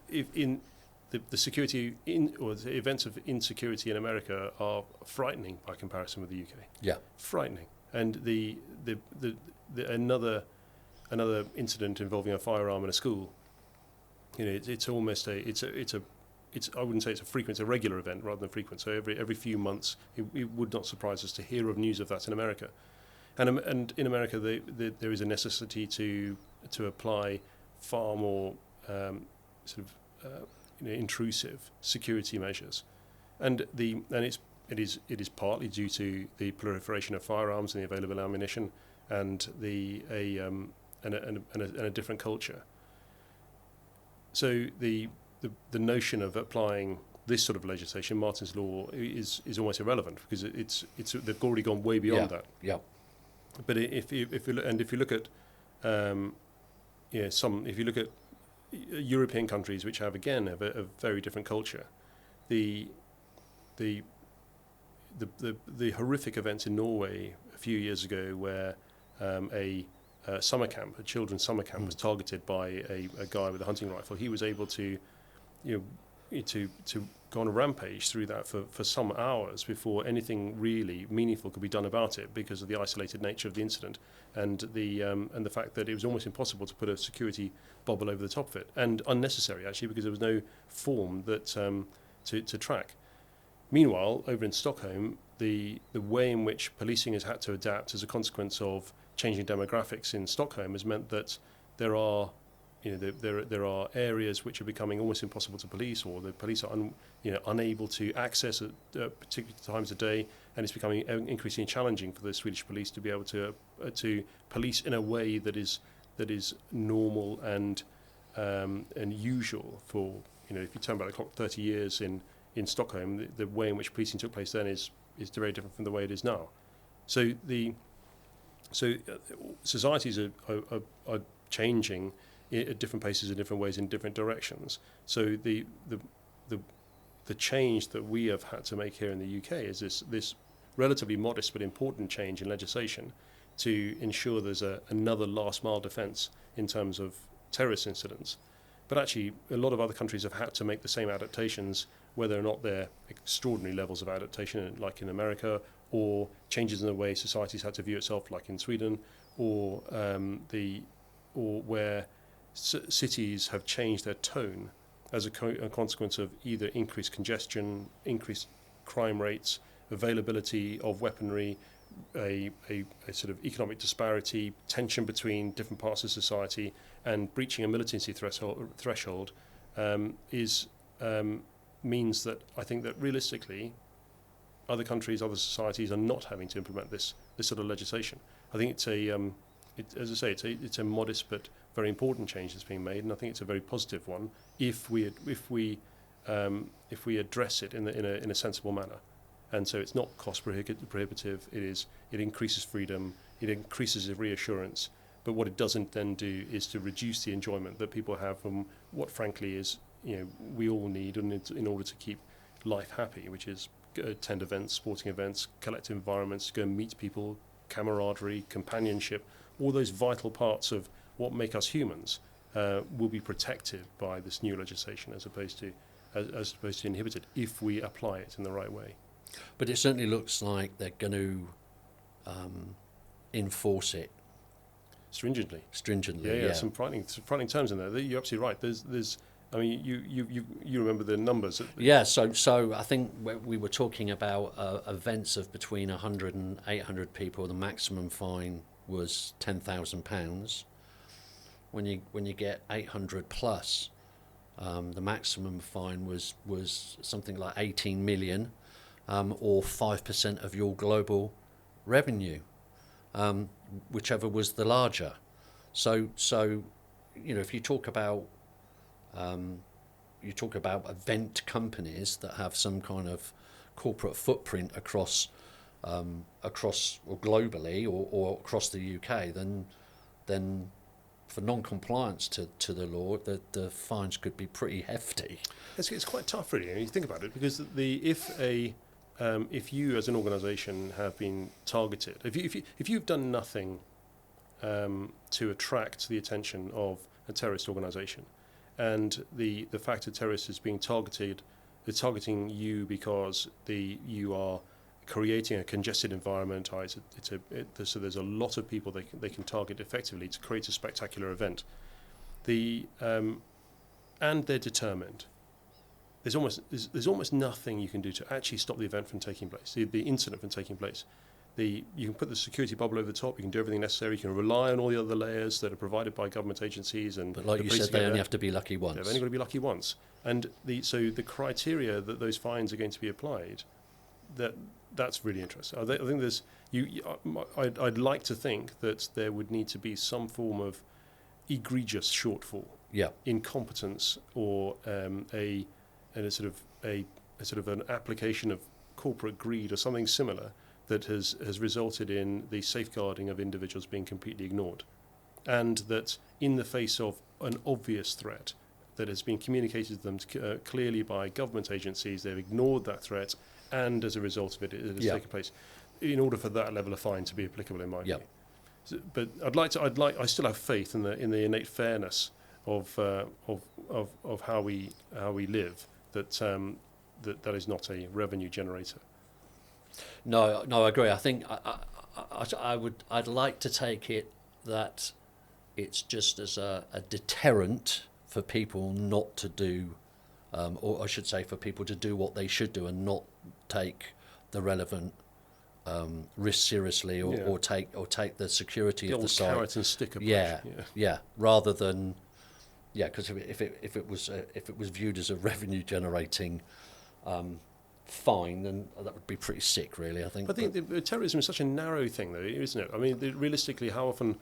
security or the events of insecurity in America are frightening by comparison with the UK. Yeah, frightening. And the another incident involving a firearm in a school. It's almost I wouldn't say it's a frequent, it's a regular event rather than frequent. So every few months, it would not surprise us to hear of news of that in America. And in America, there is a necessity to apply far more intrusive security measures, and it is partly due to the proliferation of firearms and the available ammunition, and a different culture. So the notion of applying this sort of legislation, Martyn's law, is almost irrelevant, because they've already gone way beyond that. Yeah. But if you look at European countries which have a very different culture, the horrific events in Norway a few years ago, where a children's summer camp was targeted by a guy with a hunting rifle. He was able to go on a rampage through that for some hours before anything really meaningful could be done about it, because of the isolated nature of the incident and the fact that it was almost impossible to put a security bubble over the top of it, and unnecessary actually, because there was no form that to track. Meanwhile, over in Stockholm, the way in which policing has had to adapt as a consequence of changing demographics in Stockholm has meant that there are areas which are becoming almost impossible to police, or the police are unable to access at particular times of day, and it's becoming increasingly challenging for the Swedish police to be able to police in a way that is normal and usual for, if you turn back the clock 30 years in Stockholm, the way in which policing took place then is very different from the way it is now. So societies are changing at different paces, in different ways, in different directions. So the change that we have had to make here in the UK is this relatively modest but important change in legislation to ensure there's another last mile defence in terms of terrorist incidents. But actually, a lot of other countries have had to make the same adaptations, whether or not they're extraordinary levels of adaptation, like in America, or changes in the way societies had to view itself, like in Sweden, or where cities have changed their tone as a consequence of either increased congestion, increased crime rates, availability of weaponry, a sort of economic disparity, tension between different parts of society, and breaching a militancy threshold means that I think that realistically, other countries, other societies are not having to implement this sort of legislation. I think it's as I say, it's a modest but very important change that's being made, and I think it's a very positive one if we address it in a sensible manner. And so it's not cost prohibitive. It increases freedom. It increases the reassurance. But what it doesn't then do is to reduce the enjoyment that people have from what, frankly, is we all need in order to keep life happy, which is attend events, sporting events, collective environments, go and meet people, camaraderie, companionship, all those vital parts of what make us humans will be protected by this new legislation as opposed to inhibited if we apply it in the right way. But it certainly looks like they're going to enforce it Stringently. Yeah. Some frightening terms in there. You're absolutely right. There's. I mean, you remember the numbers. Yeah. So I think we were talking about events of between 100 and 800 people. The maximum fine was £10,000. When you get 800 plus, the maximum fine was something like 18 million, or 5% of your global revenue. Whichever was the larger. So if you talk about event companies that have some kind of corporate footprint across or globally or across the UK, then for non-compliance to the law, the fines could be pretty hefty. It's quite tough, really, when you think about it, because if you as an organisation have been targeted, if you've done nothing to attract the attention of a terrorist organisation, and the fact that terrorists is being targeted, they're targeting you because you are creating a congested environment. So there's a lot of people they can target effectively to create a spectacular event. And they're determined. There's almost nothing you can do to actually stop the event from taking place, the incident from taking place. You can put the security bubble over the top. You can do everything necessary. You can rely on all the other layers that are provided by government agencies and. But like you said, they only have to be lucky once. They've only got to be lucky once. And so the criteria that those fines are going to be applied, that's really interesting. I think there's I'd like to think that there would need to be some form of egregious shortfall, incompetence, or a sort of an application of corporate greed or something similar that has resulted in the safeguarding of individuals being completely ignored, and that in the face of an obvious threat that has been communicated to them clearly by government agencies, they've ignored that threat, and as a result of it, it has taken place. In order for that level of fine to be applicable, in my view. So, but I still have faith in the innate fairness of how we live. That is not a revenue generator. No, I agree. I think I'd like to take it that it's just as a deterrent for people not to do, or I should say, for people to do what they should do and not take the relevant risk seriously, or take the security of the site. Carrot and stick approach. Rather than. Yeah, because if it was viewed as a revenue generating fine, then that would be pretty sick, really. I think. I think terrorism is such a narrow thing, though, isn't it? I mean, realistically, how often?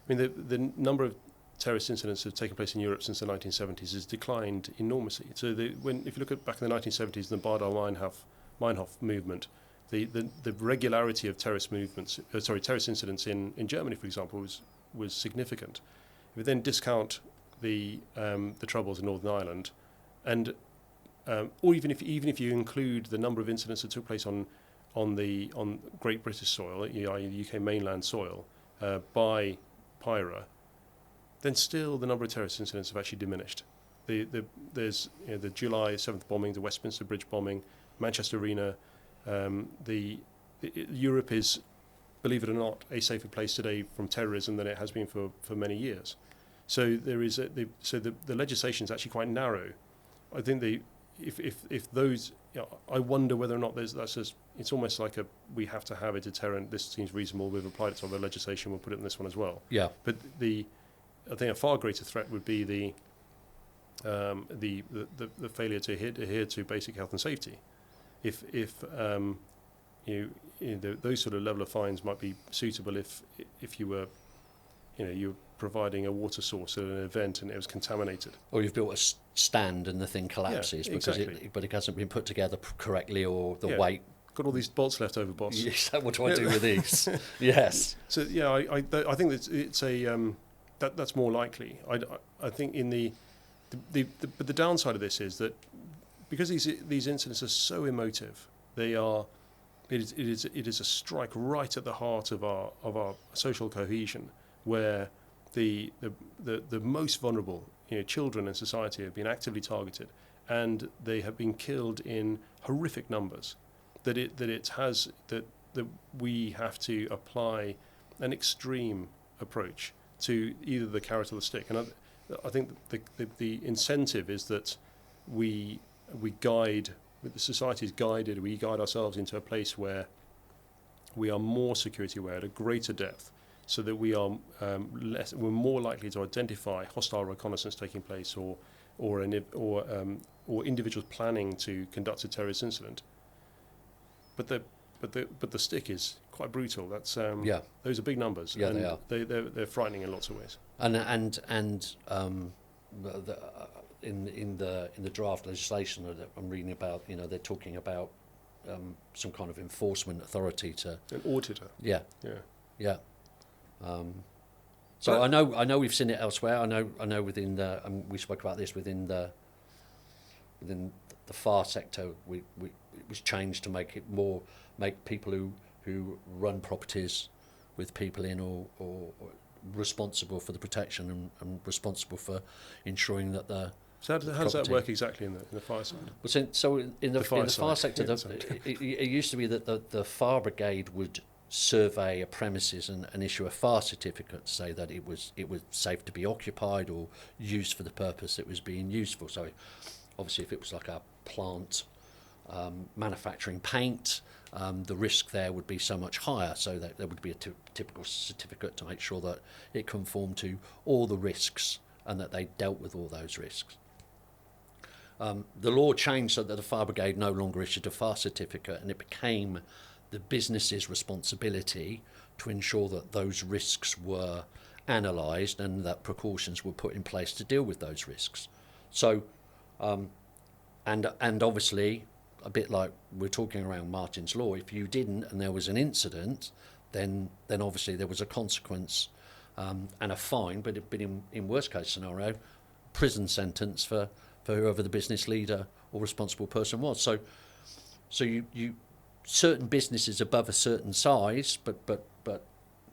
I mean, the number of terrorist incidents that have taken place in Europe since the 1970s has declined enormously. So if you look at back in the 1970s, the Baader-Meinhof movement, the regularity of terrorist incidents in Germany, for example, was significant. If we then discount the troubles in Northern Ireland, and or even if you include the number of incidents that took place on Great British soil, i.e. the UK mainland soil, by PIRA, then still the number of terrorist incidents have actually diminished. There's the July 7th bombing, the Westminster Bridge bombing, Manchester Arena. Europe is, believe it or not, a safer place today from terrorism than it has been for many years. So the legislation is actually quite narrow. I think if those, I wonder whether or not it's almost like we have to have a deterrent. This seems reasonable. We've applied it to other legislation. We'll put it in this one as well. Yeah. But I think a far greater threat would be the failure to adhere to basic health and safety. If those sort of level of fines might be suitable if you were, you're providing a water source at an event and it was contaminated. Or you've built a stand and the thing collapses exactly. but it hasn't been put together correctly, or the Yeah. weight. Got all these bolts left over, boss. Yes, what do I do with these? Yes. So yeah, I think that it's a that's more likely. I think in but the downside of this is that because these incidents are so emotive, it is a strike right at the heart of our social cohesion, where the most vulnerable, children in society, have been actively targeted, and they have been killed in horrific numbers. That we have to apply an extreme approach to either the carrot or the stick. And I think the incentive is that we guide, the society is guided, we guide ourselves into a place where we are more security aware at a greater depth, so that we're more likely to identify hostile reconnaissance taking place, or individuals planning to conduct a terrorist incident. But the stick is quite brutal. That's those are big numbers. Yeah, and they are. They're frightening in lots of ways. And in the draft legislation that I'm reading about, they're talking about some kind of enforcement authority to An auditor. Yeah. So But I know we've seen it elsewhere. I know within the we spoke about this within the FAR sector. It was changed to make people who run properties with people in or responsible for the protection and responsible for ensuring that the. So how does that work exactly in the fire side? So in the fire sector, Yeah, it used to be that the fire brigade would survey a premises and issue a fire certificate to say that it was safe to be occupied or used for the purpose it was being used for. So obviously, if it was like a plant manufacturing paint, the risk there would be so much higher. So that there would be a typical certificate to make sure that it conformed to all the risks and that they dealt with all those risks. The law changed so that the fire brigade no longer issued a fire certificate, and it became the business's responsibility to ensure that those risks were analysed and that precautions were put in place to deal with those risks. So, and obviously, a bit like we're talking around Martyn's Law, if you didn't and there was an incident, then obviously there was a consequence and a fine, but in worst case scenario, prison sentence for whoever the business leader or responsible person was. So you certain businesses above a certain size, but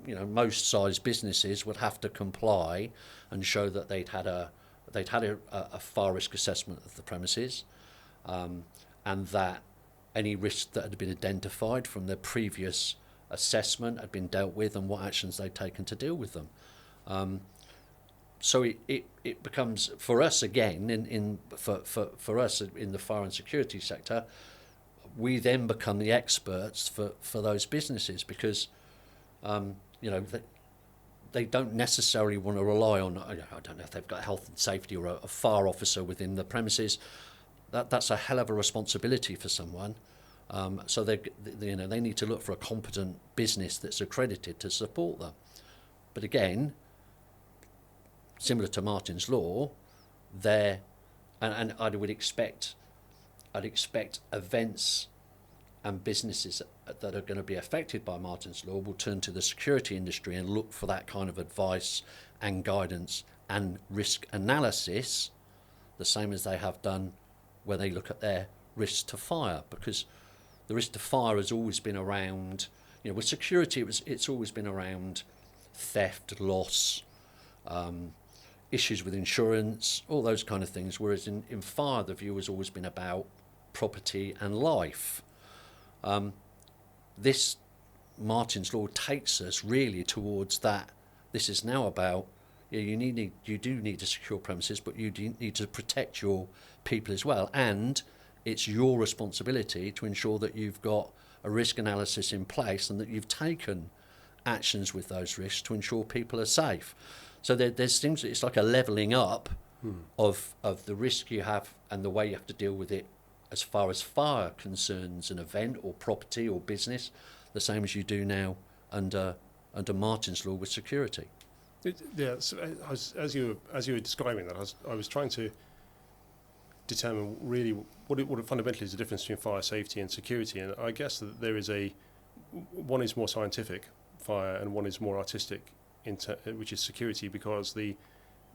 most size businesses would have to comply and show that they'd had a fire risk assessment of the premises, and that any risk that had been identified from their previous assessment had been dealt with, and what actions they'd taken to deal with them. So it becomes, for us again, for us in the fire and security sector, we then become the experts for those businesses, because they don't necessarily want to rely on, I don't know if they've got health and safety or a fire officer within the premises. That's a hell of a responsibility for someone. So they need to look for a competent business that's accredited to support them. But again, similar to Martyn's Law, and I would expect events and businesses that are going to be affected by Martyn's Law will turn to the security industry and look for that kind of advice and guidance and risk analysis, the same as they have done when they look at their risk to fire, because the risk to fire has always been around, with security it's always been around theft, loss, issues with insurance, all those kind of things, whereas in fire the view has always been about property and life. This Martyn's Law takes us really towards that. This is now about, you do need to secure premises, but you do need to protect your people as well, and it's your responsibility to ensure that you've got a risk analysis in place and that you've taken actions with those risks to ensure people are safe. So there's things, it's like a levelling up of the risk you have and the way you have to deal with it as far as fire concerns an event or property or business, the same as you do now under Martyn's law with security. So as you were describing that, I was trying to determine really what fundamentally is the difference between fire safety and security, and I guess that there is one is more scientific, fire, and one is more artistic, which is security, because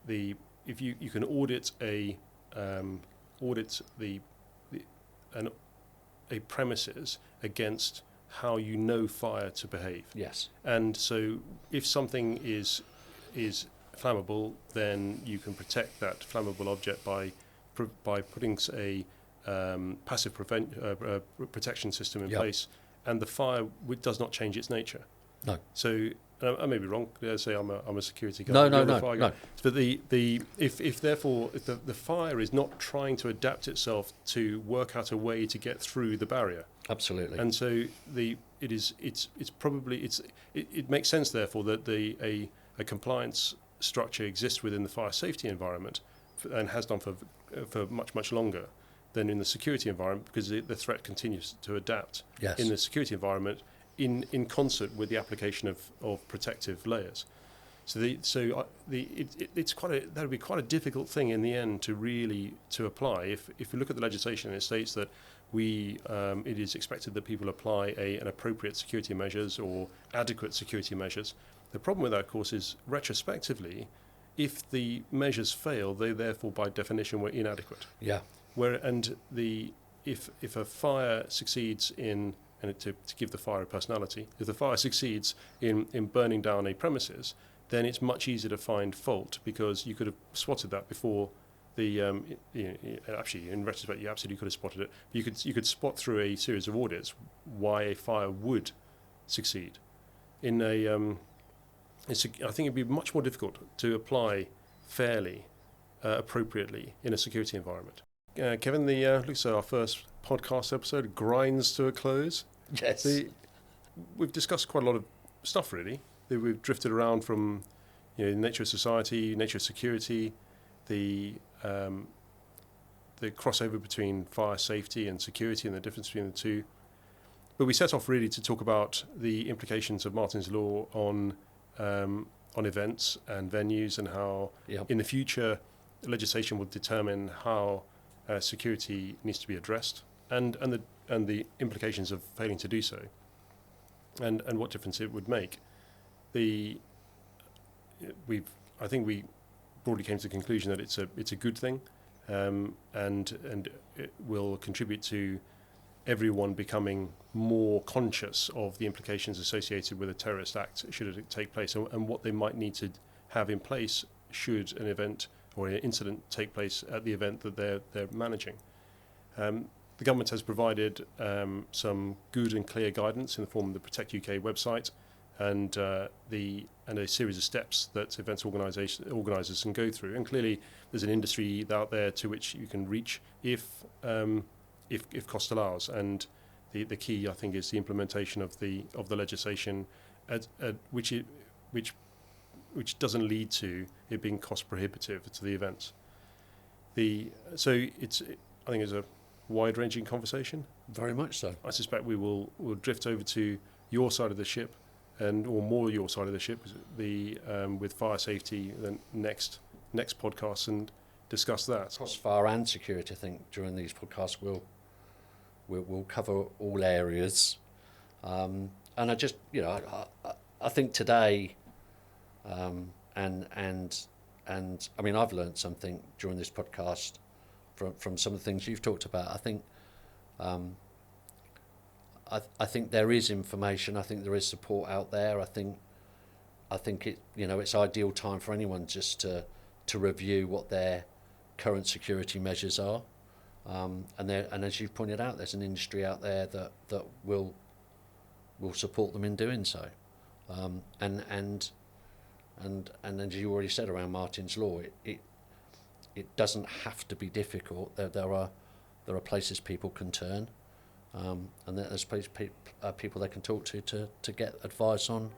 if you can audit a premises against how you know fire to behave. Yes. And so if something is flammable, then you can protect that flammable object by putting a passive protection system in place, and the fire does not change its nature. No. So I may be wrong. Say I'm a security guy. No. But if the fire is not trying to adapt itself to work out a way to get through the barrier. Absolutely. And so it makes sense therefore that a compliance structure exists within the fire safety environment, and has done for much longer than in the security environment, because the threat continues to adapt in the security environment in concert with the application of protective layers. So that would be quite a difficult thing in the end to apply. If you look at the legislation, it states that it is expected that people apply an appropriate security measures or adequate security measures. The problem with that, of course, is retrospectively, if the measures fail, they therefore by definition were inadequate. Yeah. If a fire succeeds in, and to give the fire a personality, if the fire succeeds in burning down a premises, then it's much easier to find fault, because you could have spotted that before actually, in retrospect, you absolutely could have spotted it. But you could spot through a series of audits why a fire would succeed. I think it'd be much more difficult to apply fairly, appropriately in a security environment. Kevin, looks like our first podcast episode grinds to a close. Yes. We've discussed quite a lot of stuff, really. We've drifted around from nature of society, nature of security, the crossover between fire safety and security and the difference between the two. But we set off really to talk about the implications of Martyn's law on events and venues, and how in the future legislation will determine how security needs to be addressed, and the implications of failing to do so, and what difference it would make. I think we broadly came to the conclusion that it's a good thing, and it will contribute to everyone becoming more conscious of the implications associated with a terrorist act should it take place, and what they might need to have in place should an event or an incident take place at the event that they're managing. The government has provided some good and clear guidance in the form of the Protect UK website, and a series of steps that events organisers can go through. And clearly, there's an industry out there to which you can reach if cost allows. And the key, I think, is the implementation of the legislation, which doesn't lead to it being cost prohibitive to the events. I think it's a wide-ranging conversation. Very much so. I suspect we'll drift over to your side of the ship, or more your side of the ship, with fire safety, the next podcast, and discuss that. Across fire and security, I think during these podcasts we'll cover all areas, and I just I think today, and I mean, I've learned something during this podcast from some of the things you've talked about. I think I think there is information. I think there is support out there. I think it's ideal time for anyone just to review what their current security measures are, and as you've pointed out, there's an industry out there that will support them in doing so, and as you already said around Martyn's law, it doesn't have to be difficult. There are places people can turn, and there's people they can talk to get advice on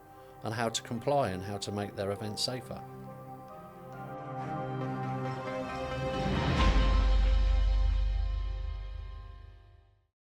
how to comply and how to make their events safer.